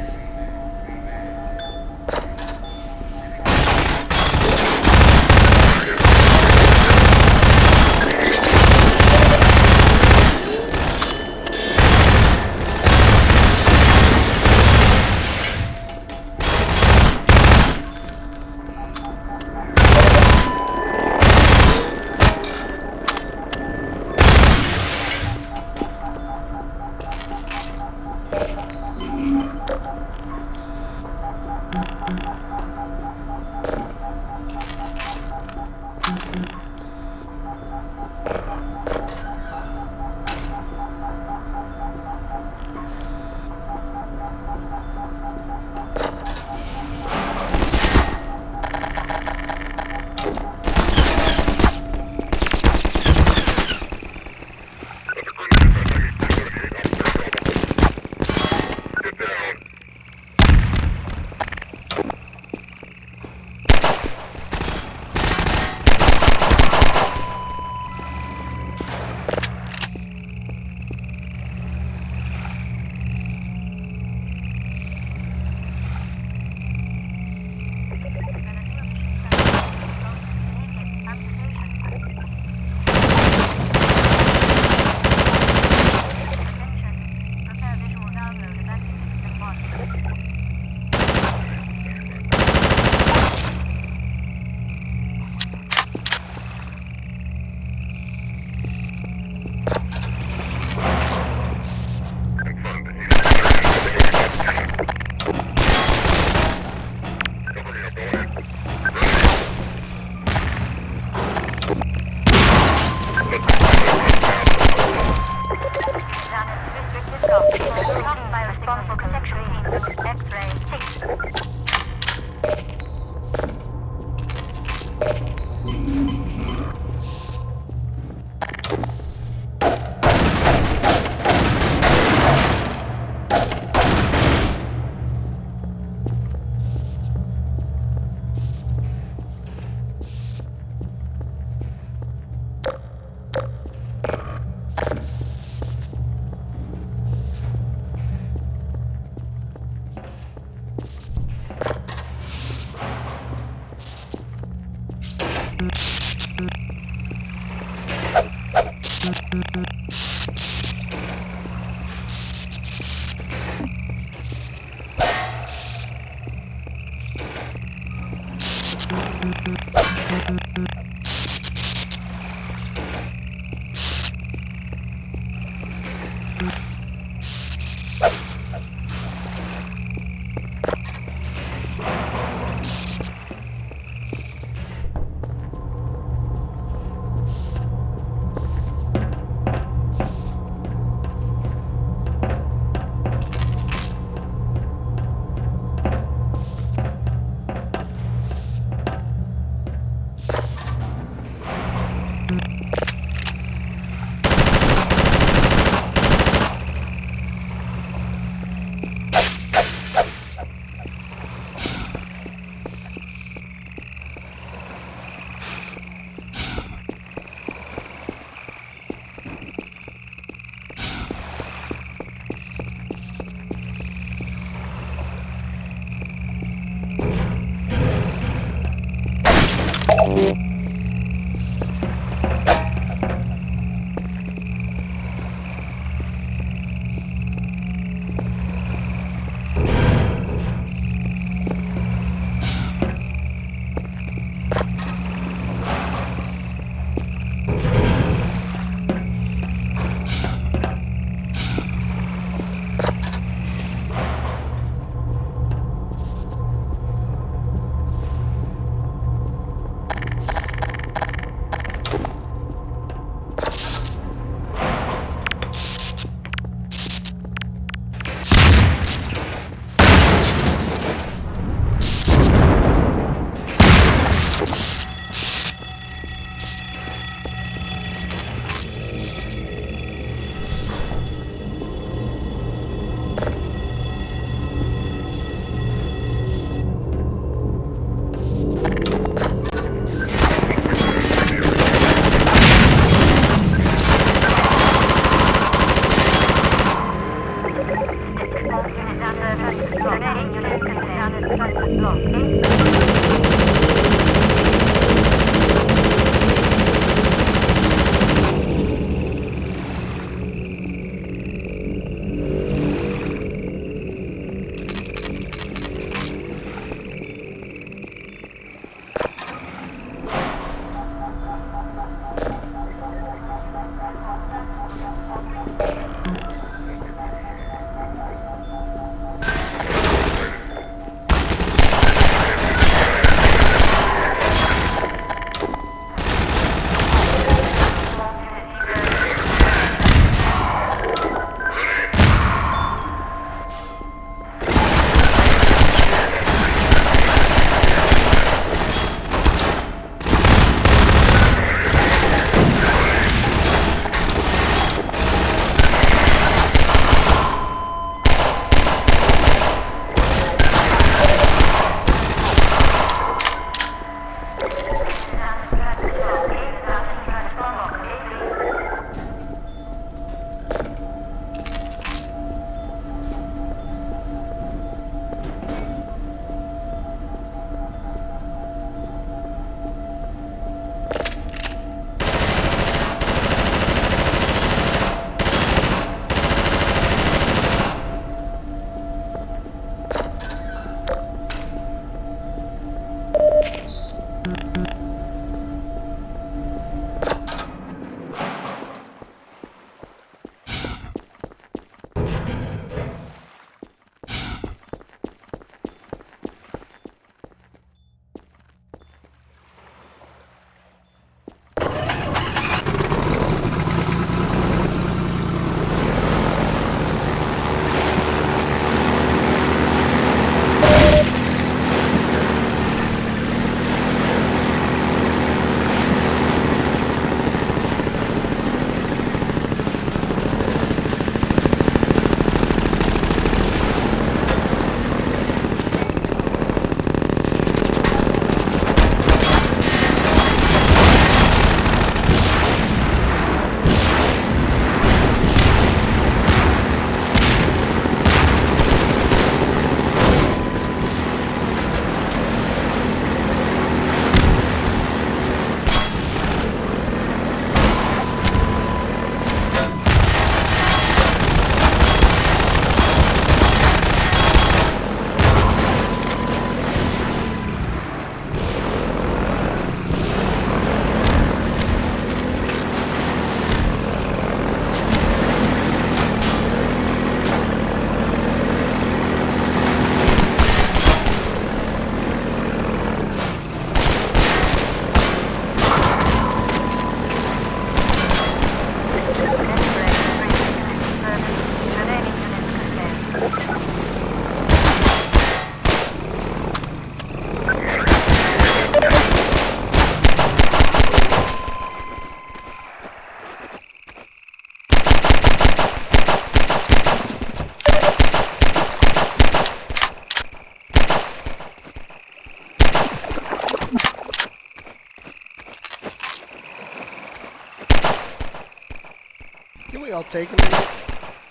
we all take a minute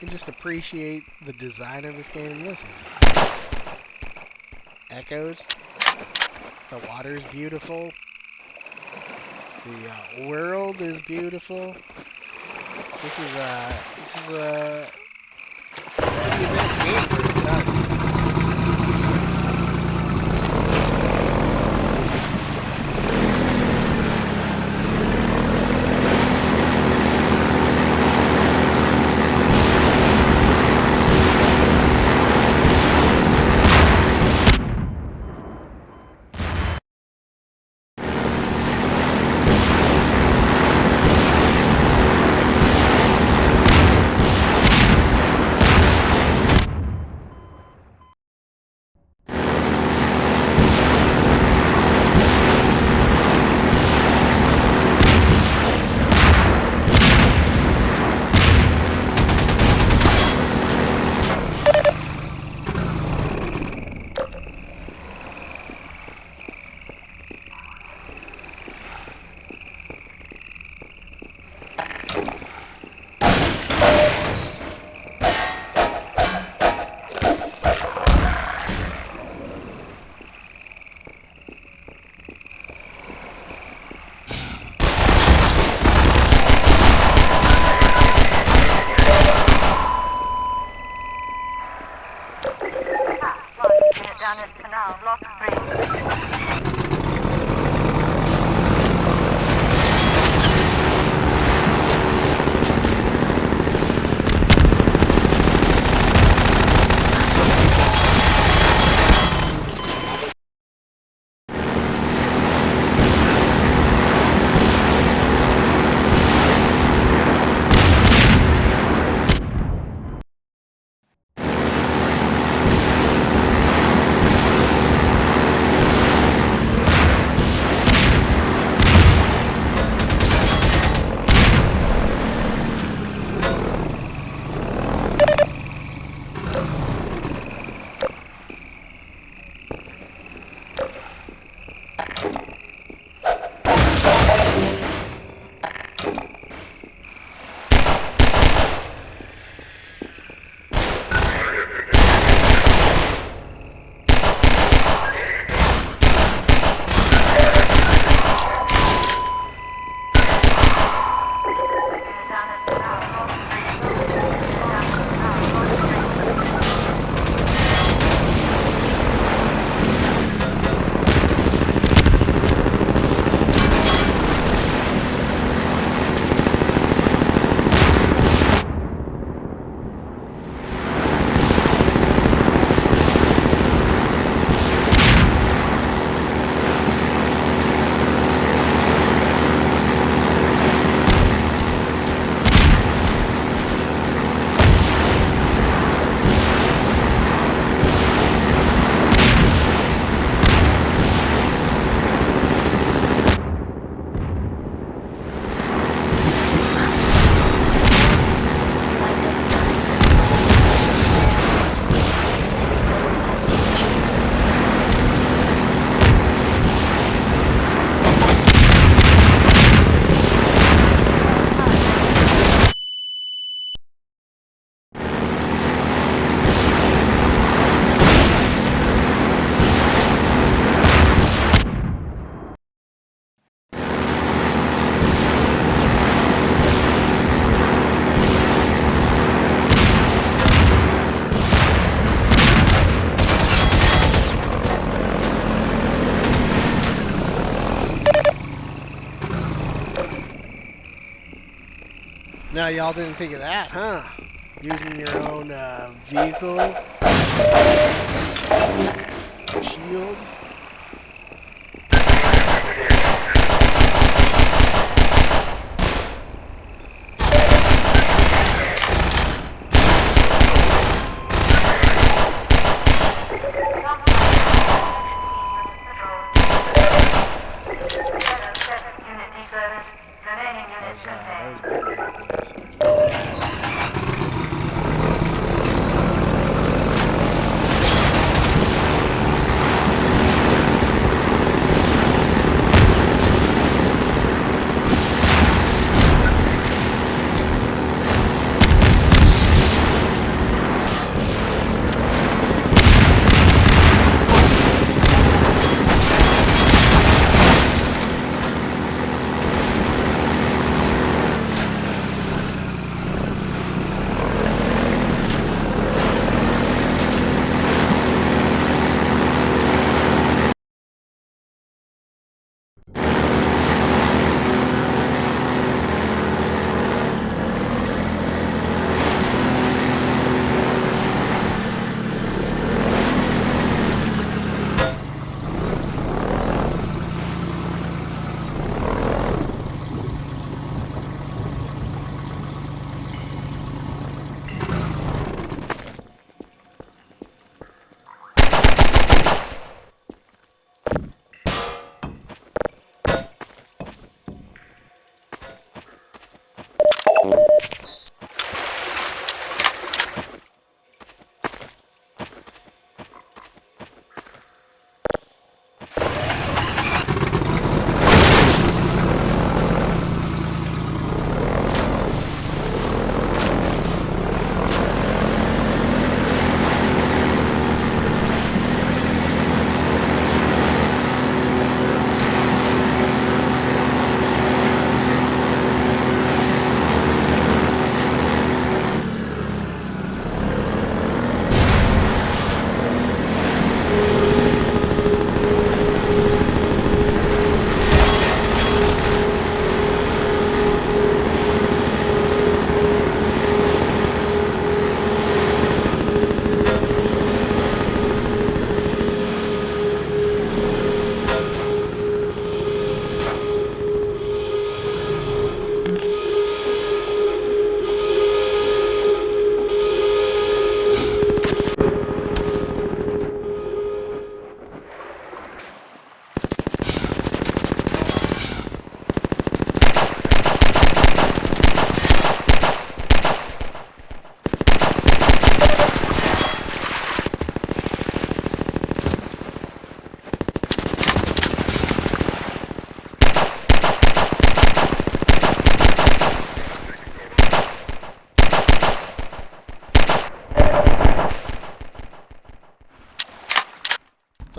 and just appreciate the design of this game? Listen. Echoes. The water's beautiful. The world is beautiful. This is a pretty advanced game for its time. Now y'all didn't think of that, huh? Using your own vehicle shield.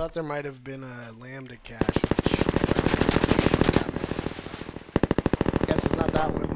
thought there might have been a lambda cache, which I guess it's not that one.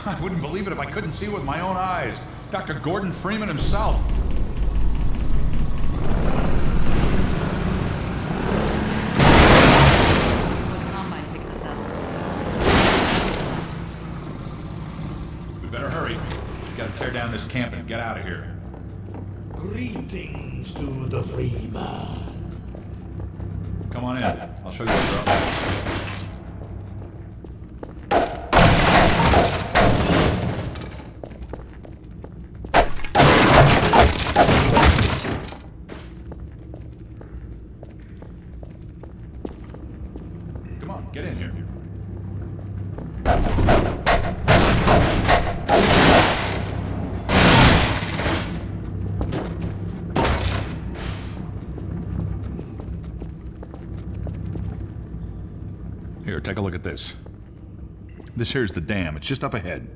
I wouldn't believe it if I couldn't see it with my own eyes. Dr. Gordon Freeman himself. We better hurry. We gotta tear down this camp and get out of here. Greetings to the Freeman. Come on in. I'll show you where you're up. Get in here. Here, take a look at this. This here's the dam. It's just up ahead.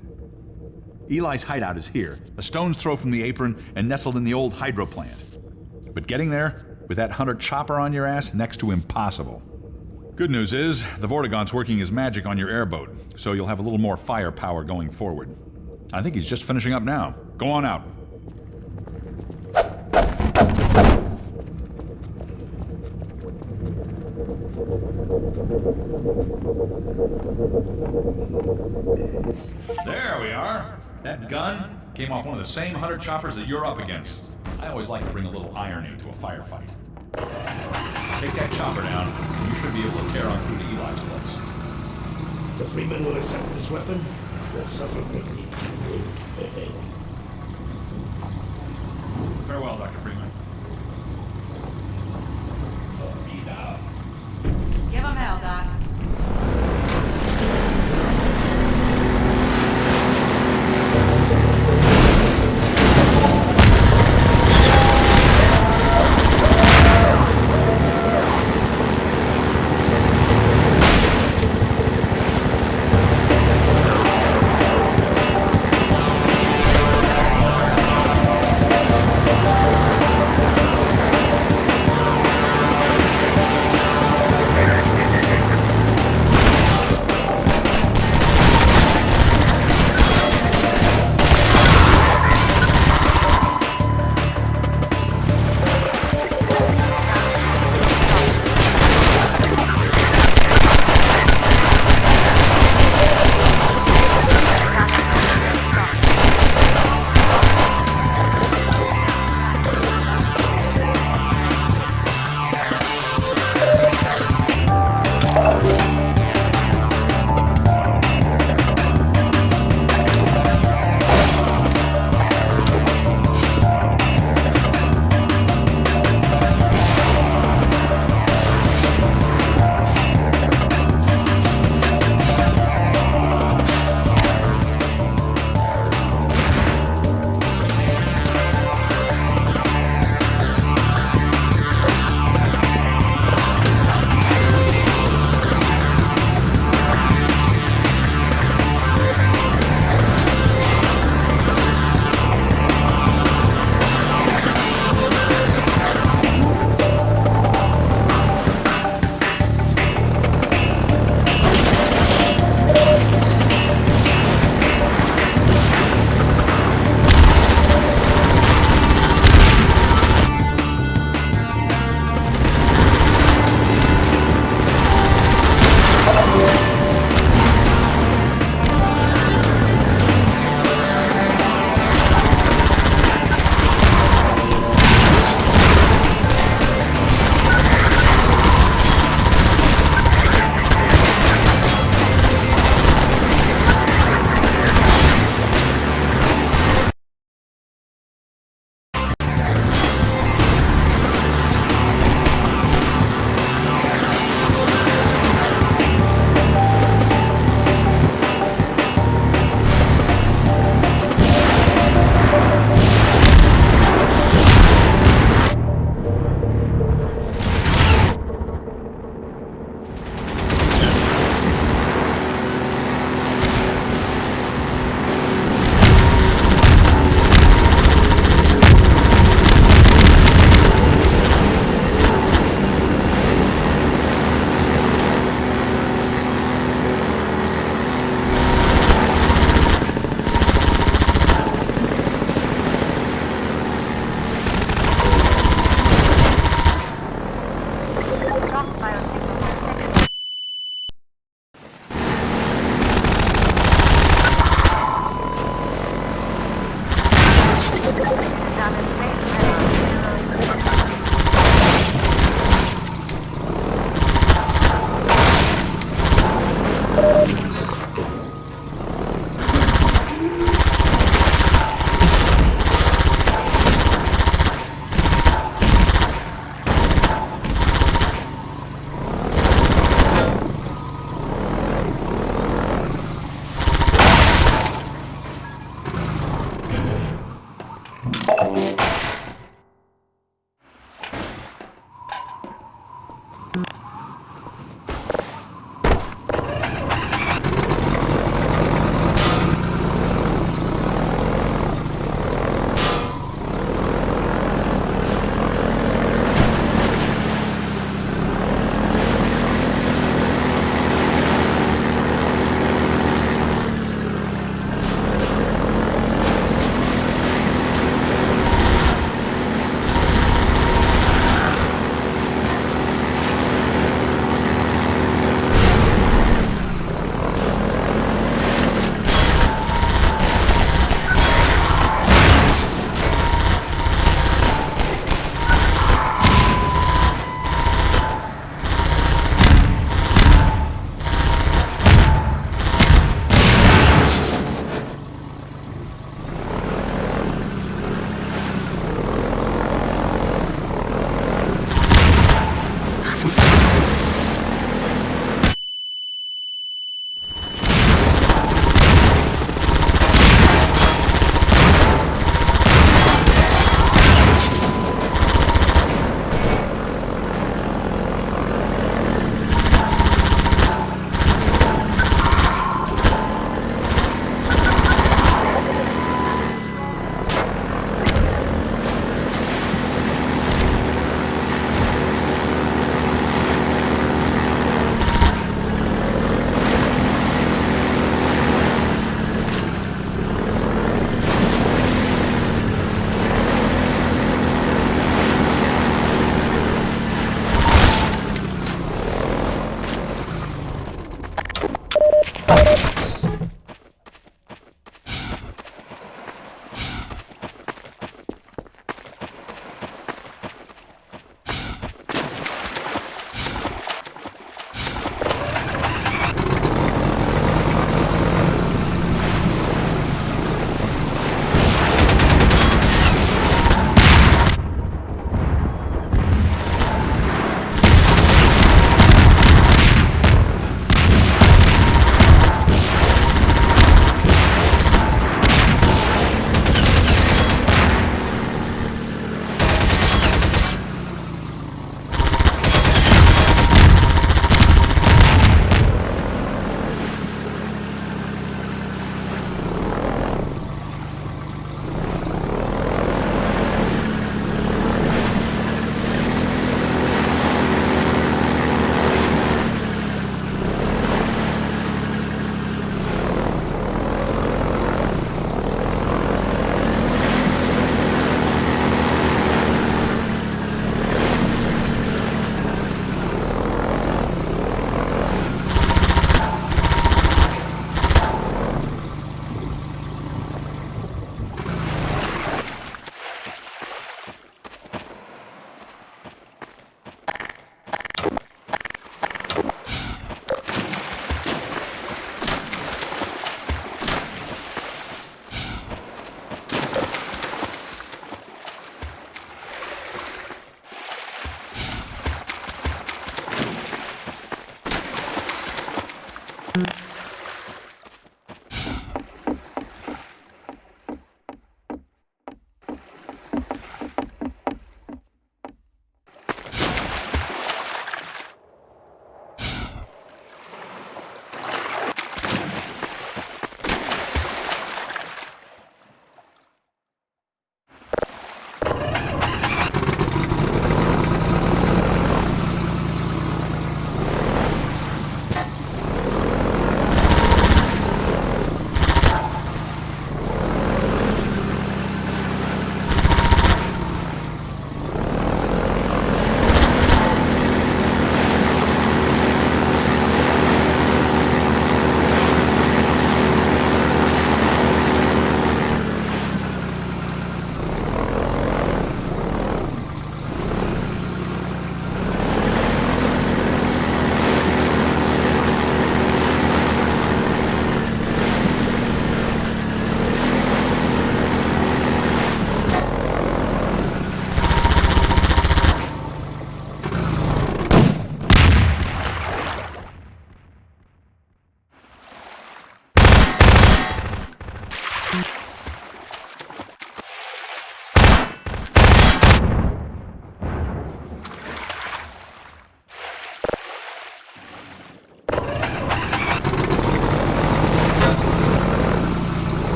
Eli's hideout is here, a stone's throw from the apron and nestled in the old hydro plant. But getting there, with that hunter chopper on your ass, next to impossible. Good news is, the Vortigaunt's working his magic on your airboat, so you'll have a little more firepower going forward. I think he's just finishing up now. Go on out. There we are. That gun came off one of the same hunter choppers that you're up against. I always like to bring a little irony to a firefight. Take that chopper down, and you should be able to tear on through to Eli's place. The Freeman will accept this weapon or suffer greatly. Farewell, Dr. Freeman. Give him hell, Doc.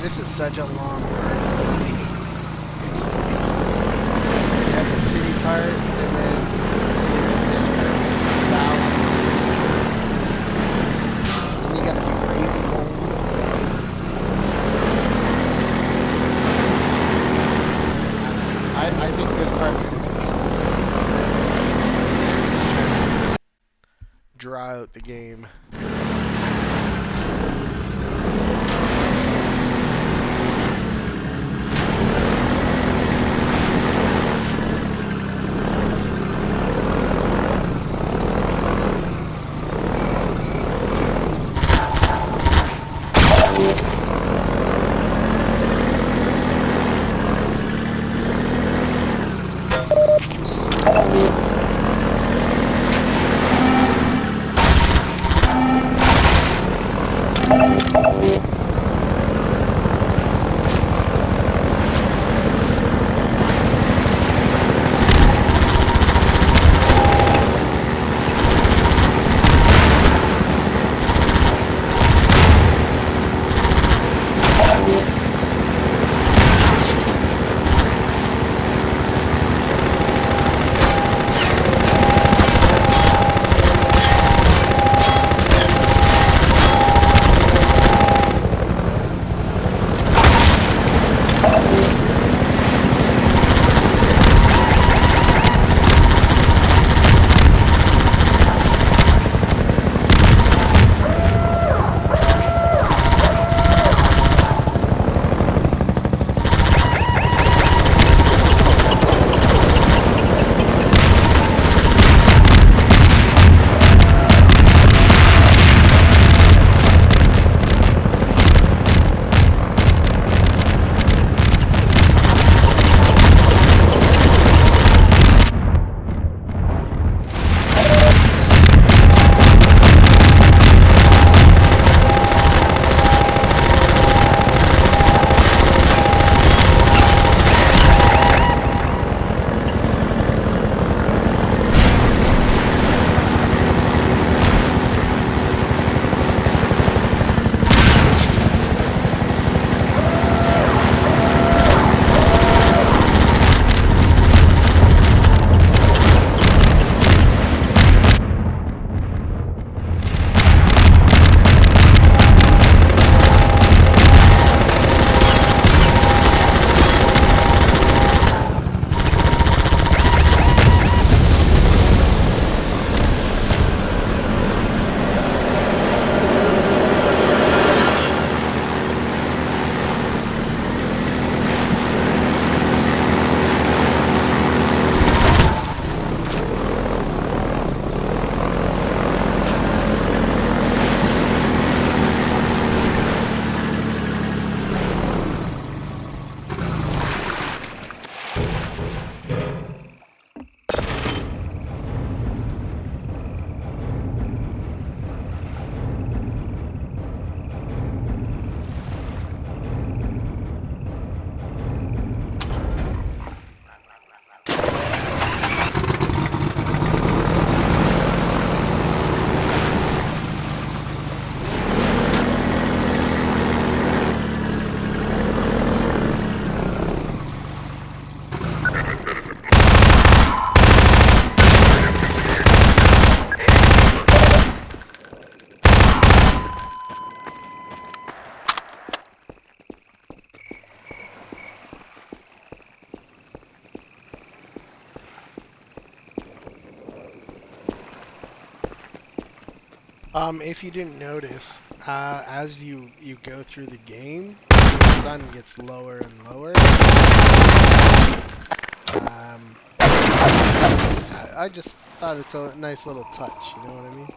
This is such a long part of this game. It's you have the city part, and then there's this part, and you gotta do Ravenholm. I think this part could be just trying to draw out the game. If you didn't notice, as you go through the game, the sun gets lower and lower. I just thought it's a nice little touch, you know what I mean?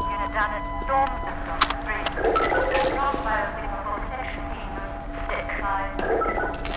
Unit down at Storm System 3. Strong biophysical protection being 6. 5.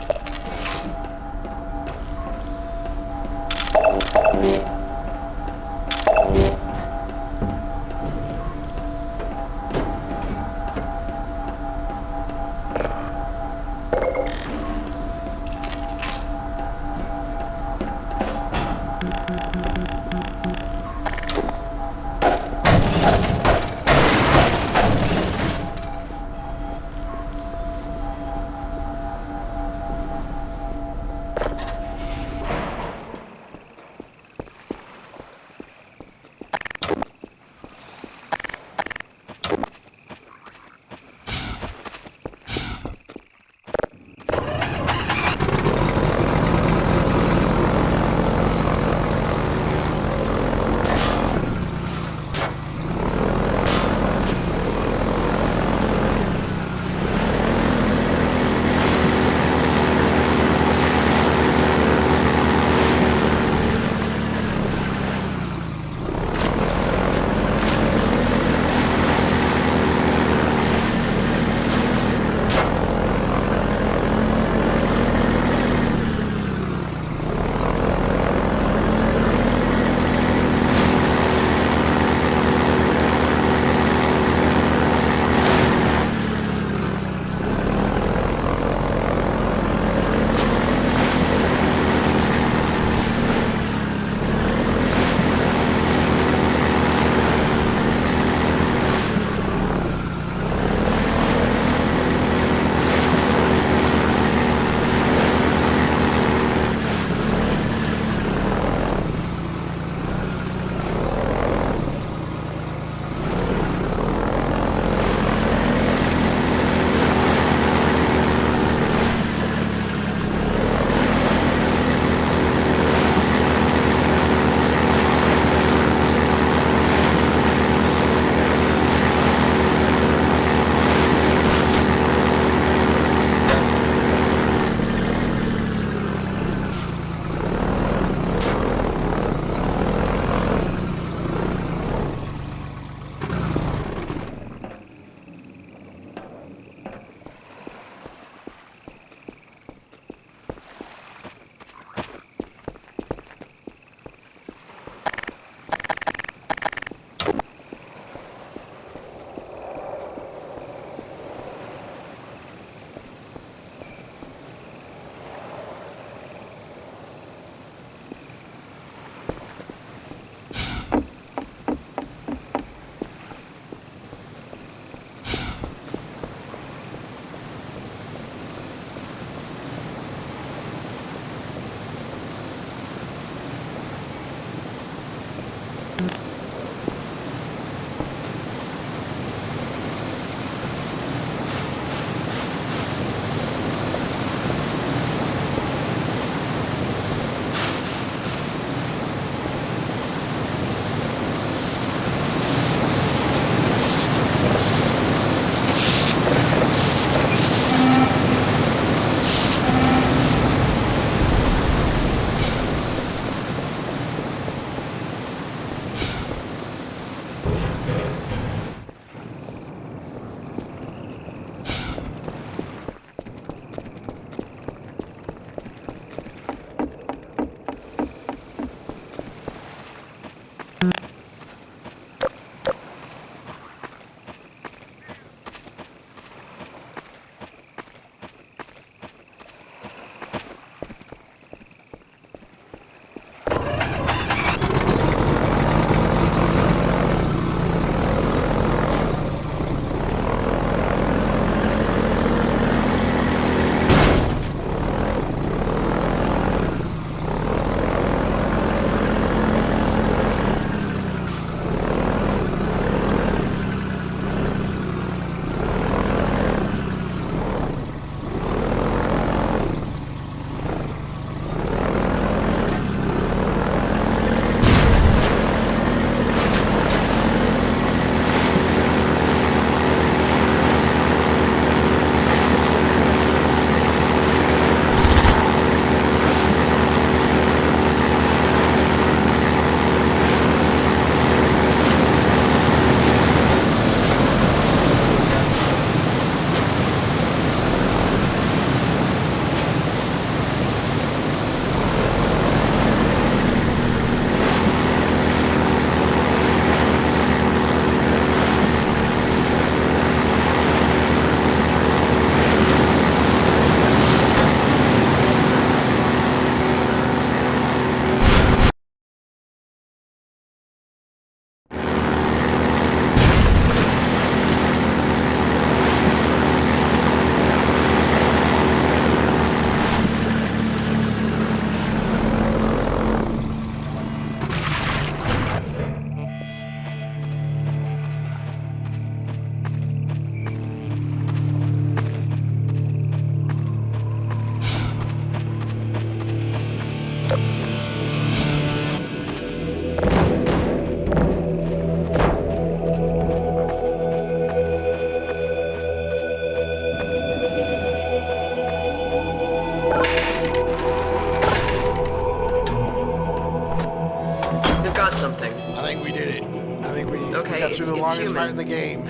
Something. I think we did it. I think we got through the it's longest human. part in the game.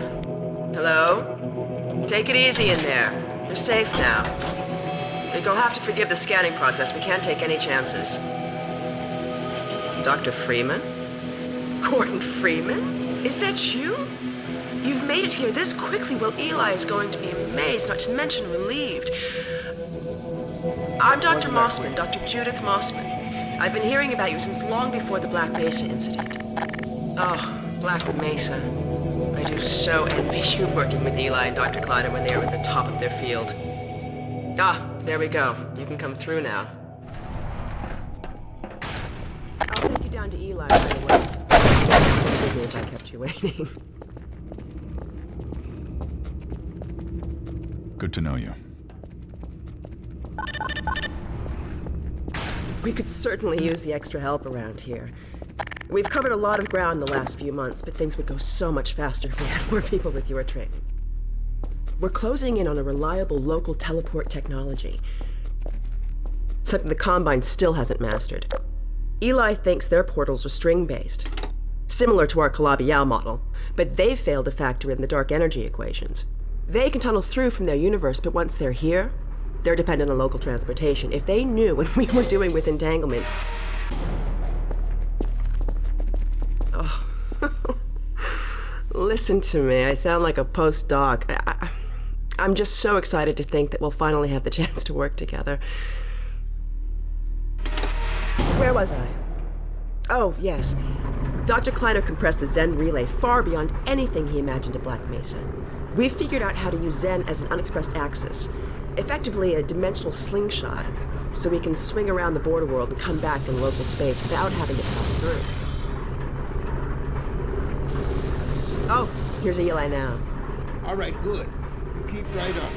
Hello? Take it easy in there. You're safe now. You'll have to forgive the scanning process. We can't take any chances. Dr. Freeman? Gordon Freeman? Is that you? You've made it here this quickly. Well, Eli is going to be amazed, not to mention relieved. I'm Dr. Mossman, Dr. Judith Mossman. I've been hearing about you since long before the Black Mesa incident. Oh, Black Mesa. I do so envy you working with Eli and Dr. Kleider when they are at the top of their field. Ah, there we go. You can come through now. I'll take you down to Eli right away. Forgive me if I kept you waiting. Good to know you. We could certainly use the extra help around here. We've covered a lot of ground in the last few months, but things would go so much faster if we had more people with your training. We're closing in on a reliable local teleport technology. Something the Combine still hasn't mastered. Eli thinks their portals are string-based, similar to our Calabi-Yau model, but they've failed to factor in the dark energy equations. They can tunnel through from their universe, but once they're here, they're dependent on local transportation. If they knew what we were doing with entanglement... Oh. Listen to me. I sound like a postdoc. I'm just so excited to think that we'll finally have the chance to work together. Where was I? Oh, yes. Dr. Kleiner compressed the Zen relay far beyond anything he imagined at Black Mesa. We've figured out how to use Zen as an unexpressed axis, effectively a dimensional slingshot, so we can swing around the border world and come back in local space without having to pass through. Oh, here's Eli now. All right, good. You keep right up.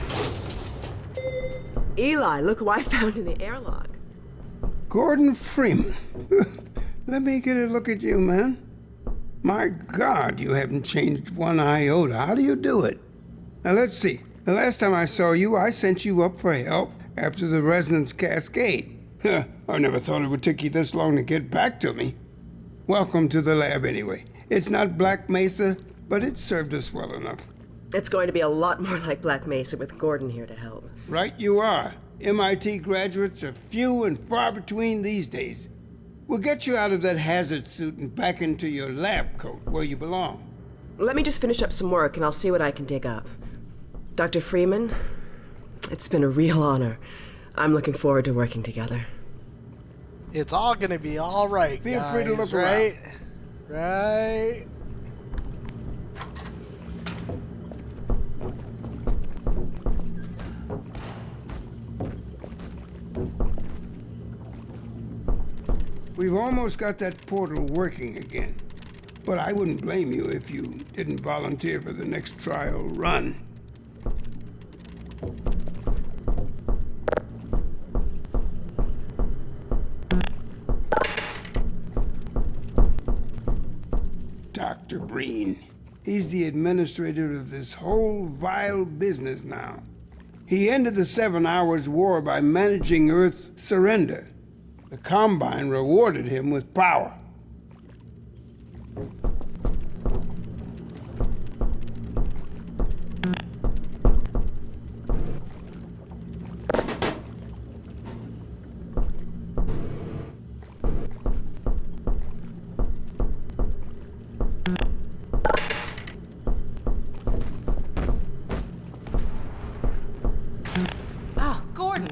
Eli, look who I found in the airlock. Gordon Freeman. Let me get a look at you, man. My God, you haven't changed one iota. How do you do it? Now, let's see. The last time I saw you, I sent you up for help after the resonance cascade. I never thought it would take you this long to get back to me. Welcome to the lab, anyway. It's not Black Mesa, but it served us well enough. It's going to be a lot more like Black Mesa with Gordon here to help. Right you are. MIT graduates are few and far between these days. We'll get you out of that hazard suit and back into your lab coat where you belong. Let me just finish up some work and I'll see what I can dig up. Dr. Freeman, it's been a real honor. I'm looking forward to working together. It's all gonna be all right. Feel guys, free to look right? around. Right. We've almost got that portal working again. But I wouldn't blame you if you didn't volunteer for the next trial run. Dr. Breen. He's the administrator of this whole vile business now. He ended the 7 Hours War by managing Earth's surrender. The Combine rewarded him with power. Oh, Gordon.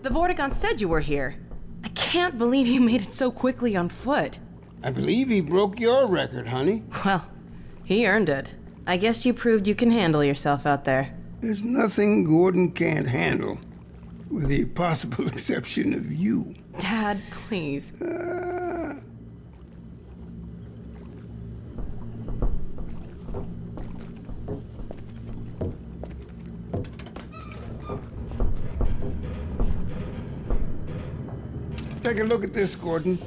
The Vortigaunt said you were here. I can't believe you made it so quickly on foot. I believe he broke your record, honey. Well, he earned it. I guess you proved you can handle yourself out there. There's nothing Gordon can't handle, with the possible exception of you. Dad, please. Take a look at this, Gordon.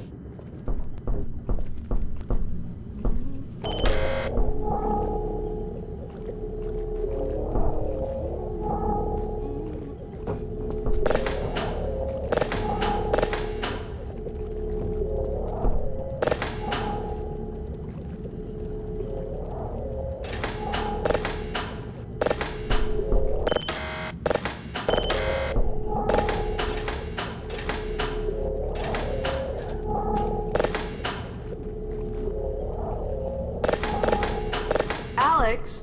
Alex,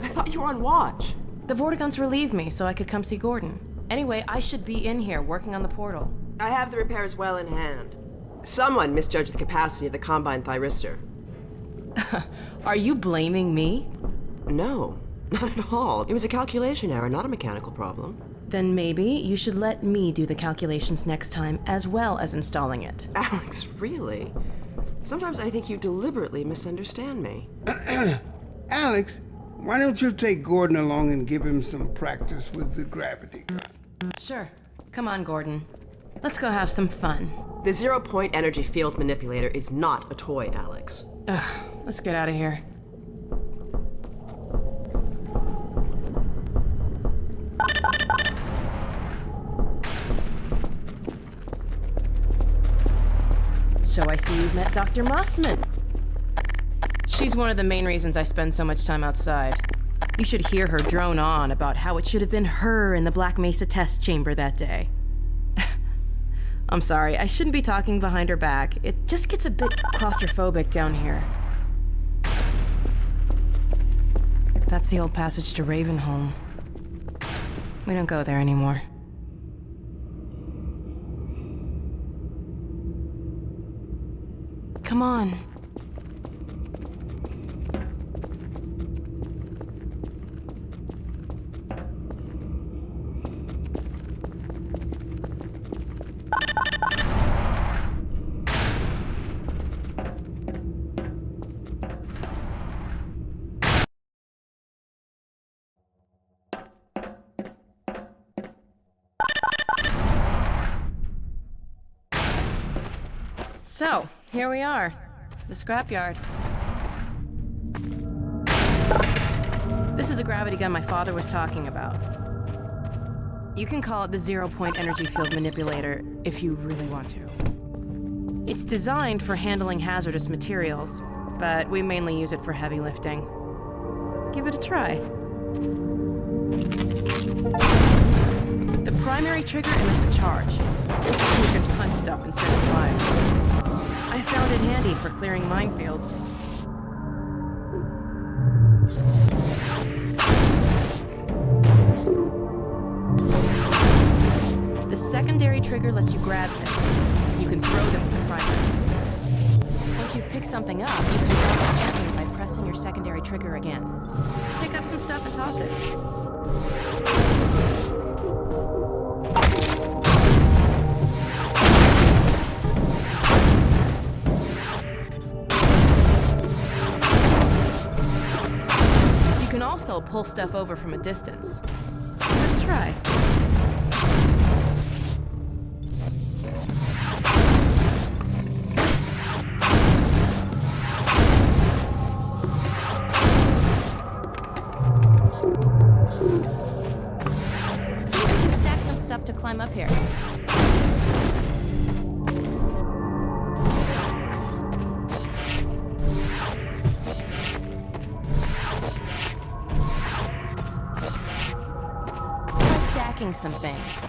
I thought you were on watch. The Vortigaunts relieved me so I could come see Gordon. Anyway, I should be in here working on the portal. I have the repairs well in hand. Someone misjudged the capacity of the Combine thyristor. Are you blaming me? No, not at all. It was a calculation error, not a mechanical problem. Then maybe you should let me do the calculations next time as well as installing it. Alex, really? Sometimes I think you deliberately misunderstand me. Alex, why don't you take Gordon along and give him some practice with the gravity gun? Sure. Come on, Gordon. Let's go have some fun. The zero-point energy field manipulator is not a toy, Alex. Ugh, let's get out of here. So I see you've met Dr. Mossman. She's one of the main reasons I spend so much time outside. You should hear her drone on about how it should have been her in the Black Mesa test chamber that day. I'm sorry, I shouldn't be talking behind her back. It just gets a bit claustrophobic down here. That's the old passage to Ravenholm. We don't go there anymore. Come on. So, here we are. The scrapyard. This is a gravity gun my father was talking about. You can call it the zero-point energy field manipulator if you really want to. It's designed for handling hazardous materials, but we mainly use it for heavy lifting. Give it a try. The primary trigger emits a charge. You can punch stuff and set it fire. I found it handy for clearing minefields. The secondary trigger lets you grab things. You can throw them with the primary. Once you've picked something up, you can drop it gently by pressing your secondary trigger again. Pick up some stuff and toss it. You can also pull stuff over from a distance. Give it a try. See if we can stack some stuff to climb up here. Try stacking some things.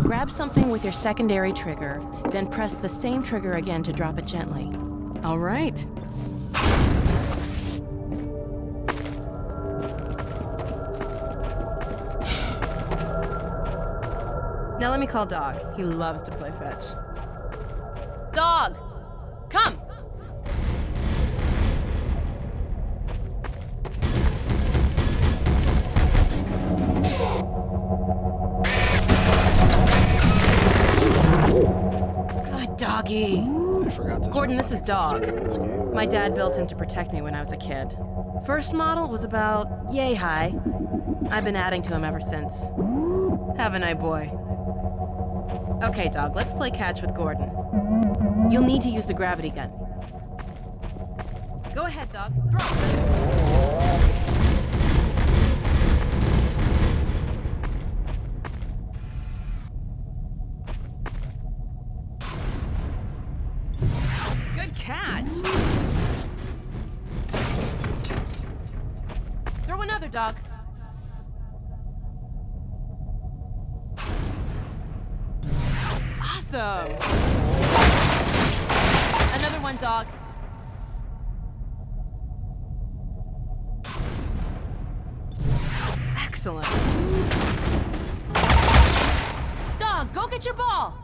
Grab something with your secondary trigger, then press the same trigger again to drop it gently. All right. Now let me call Dog. He loves to play fetch. Dog! Come! Good doggy. Gordon, this is Dog. My dad built him to protect me when I was a kid. First model was about yay high. I've been adding to him ever since. Haven't I, boy? Okay, Dog, let's play catch with Gordon. You'll need to use the gravity gun. Go ahead, Dog. Throw. Good catch. Throw another, Dog. Awesome. Another one, Dog. Excellent. Dog, go get your ball.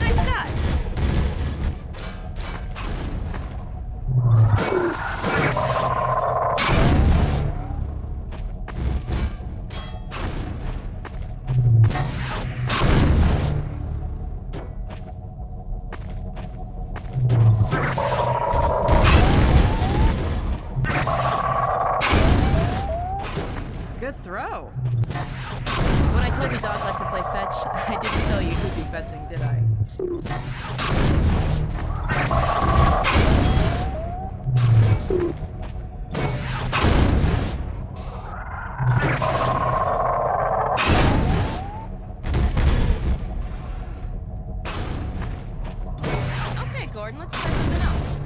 Nice shot. Good throw. When I told you Dog liked to play fetch, I didn't tell you he'd be fetching, did I? Okay, Gordon, let's try something else.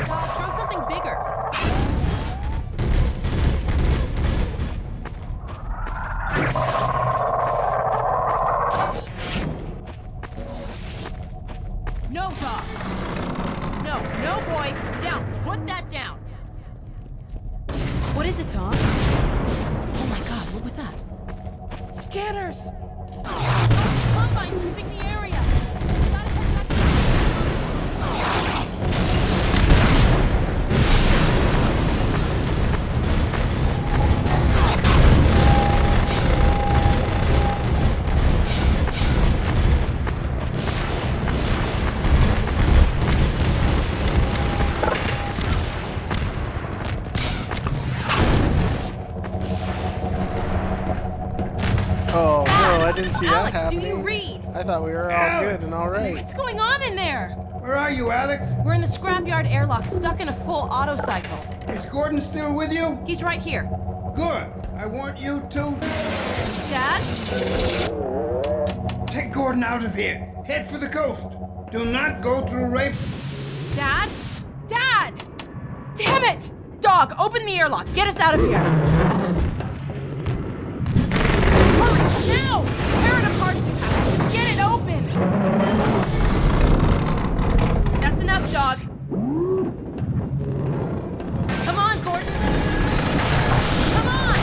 Dog, throw something bigger. No, Dog. No, boy. Down. Put that down. scanners! Combine sweeping the area! Gotta head Oh no, I didn't see that Alex, happening. do you read? I thought we were all good and all right. What's going on in there? Where are you, Alex? We're in the scrapyard airlock, stuck in a full auto cycle. Is Gordon still with you? He's right here. Good. I want you to Dad? take Gordon out of here. Head for the coast. Do not go through Raven. Dad? Dad! Damn it! Dog, open the airlock. Get us out of here. Hurry, now! Tear it apart if you have to. Get it open! That's enough, dog. Come on, Gordon. Come on!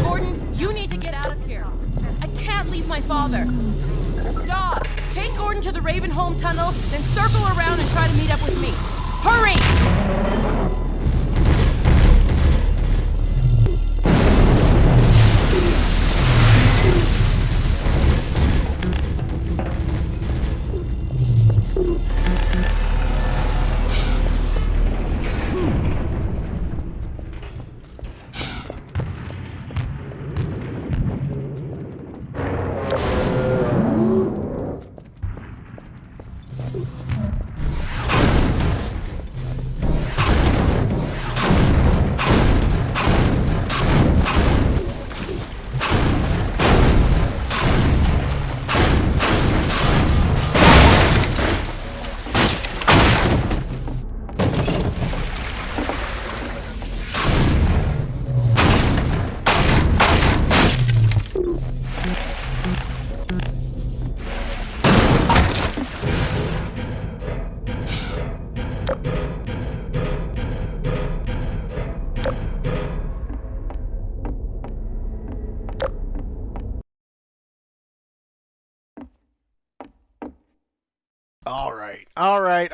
Gordon, you need to get out of here. I can't leave my father. Dog, take Gordon to the Ravenholm tunnel, then circle around and try to meet up with me. Hurry!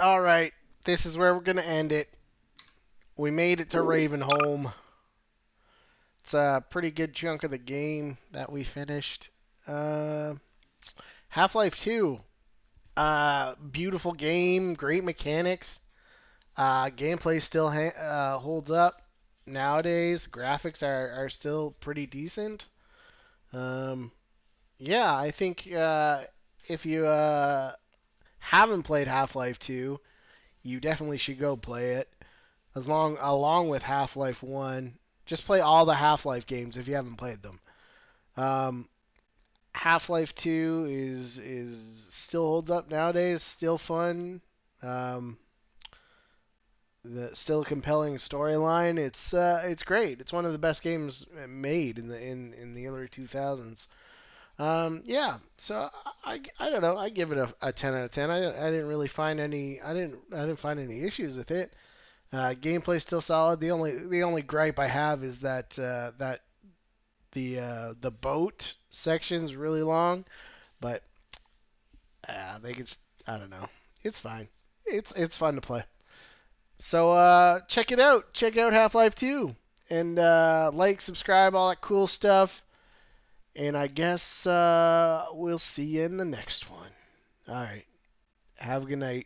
All right. This is where we're gonna end it. We made it to Ravenholm. It's a pretty good chunk of the game that we finished. Half-Life 2. Beautiful game, great mechanics. Gameplay still holds up nowadays. Graphics are still pretty decent. Yeah, I think if you haven't played Half-Life 2, you definitely should go play it. Along with Half-Life 1, just play all the Half-Life games if you haven't played them. Um, Half-Life 2 is still holds up nowadays, still fun. Um, still a compelling storyline. It's great. It's one of the best games made in the early 2000s. Yeah, so I don't know. I give it a 10 out of 10. I didn't really find any I didn't find any issues with it. Gameplay's still solid. The only gripe I have is that the boat section's really long, but they could I don't know. It's fine. It's fun to play. So check it out. Check out Half-Life 2 and like, subscribe, all that cool stuff. And I guess we'll see you in the next one. All right. Have a good night.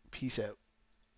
Peace out.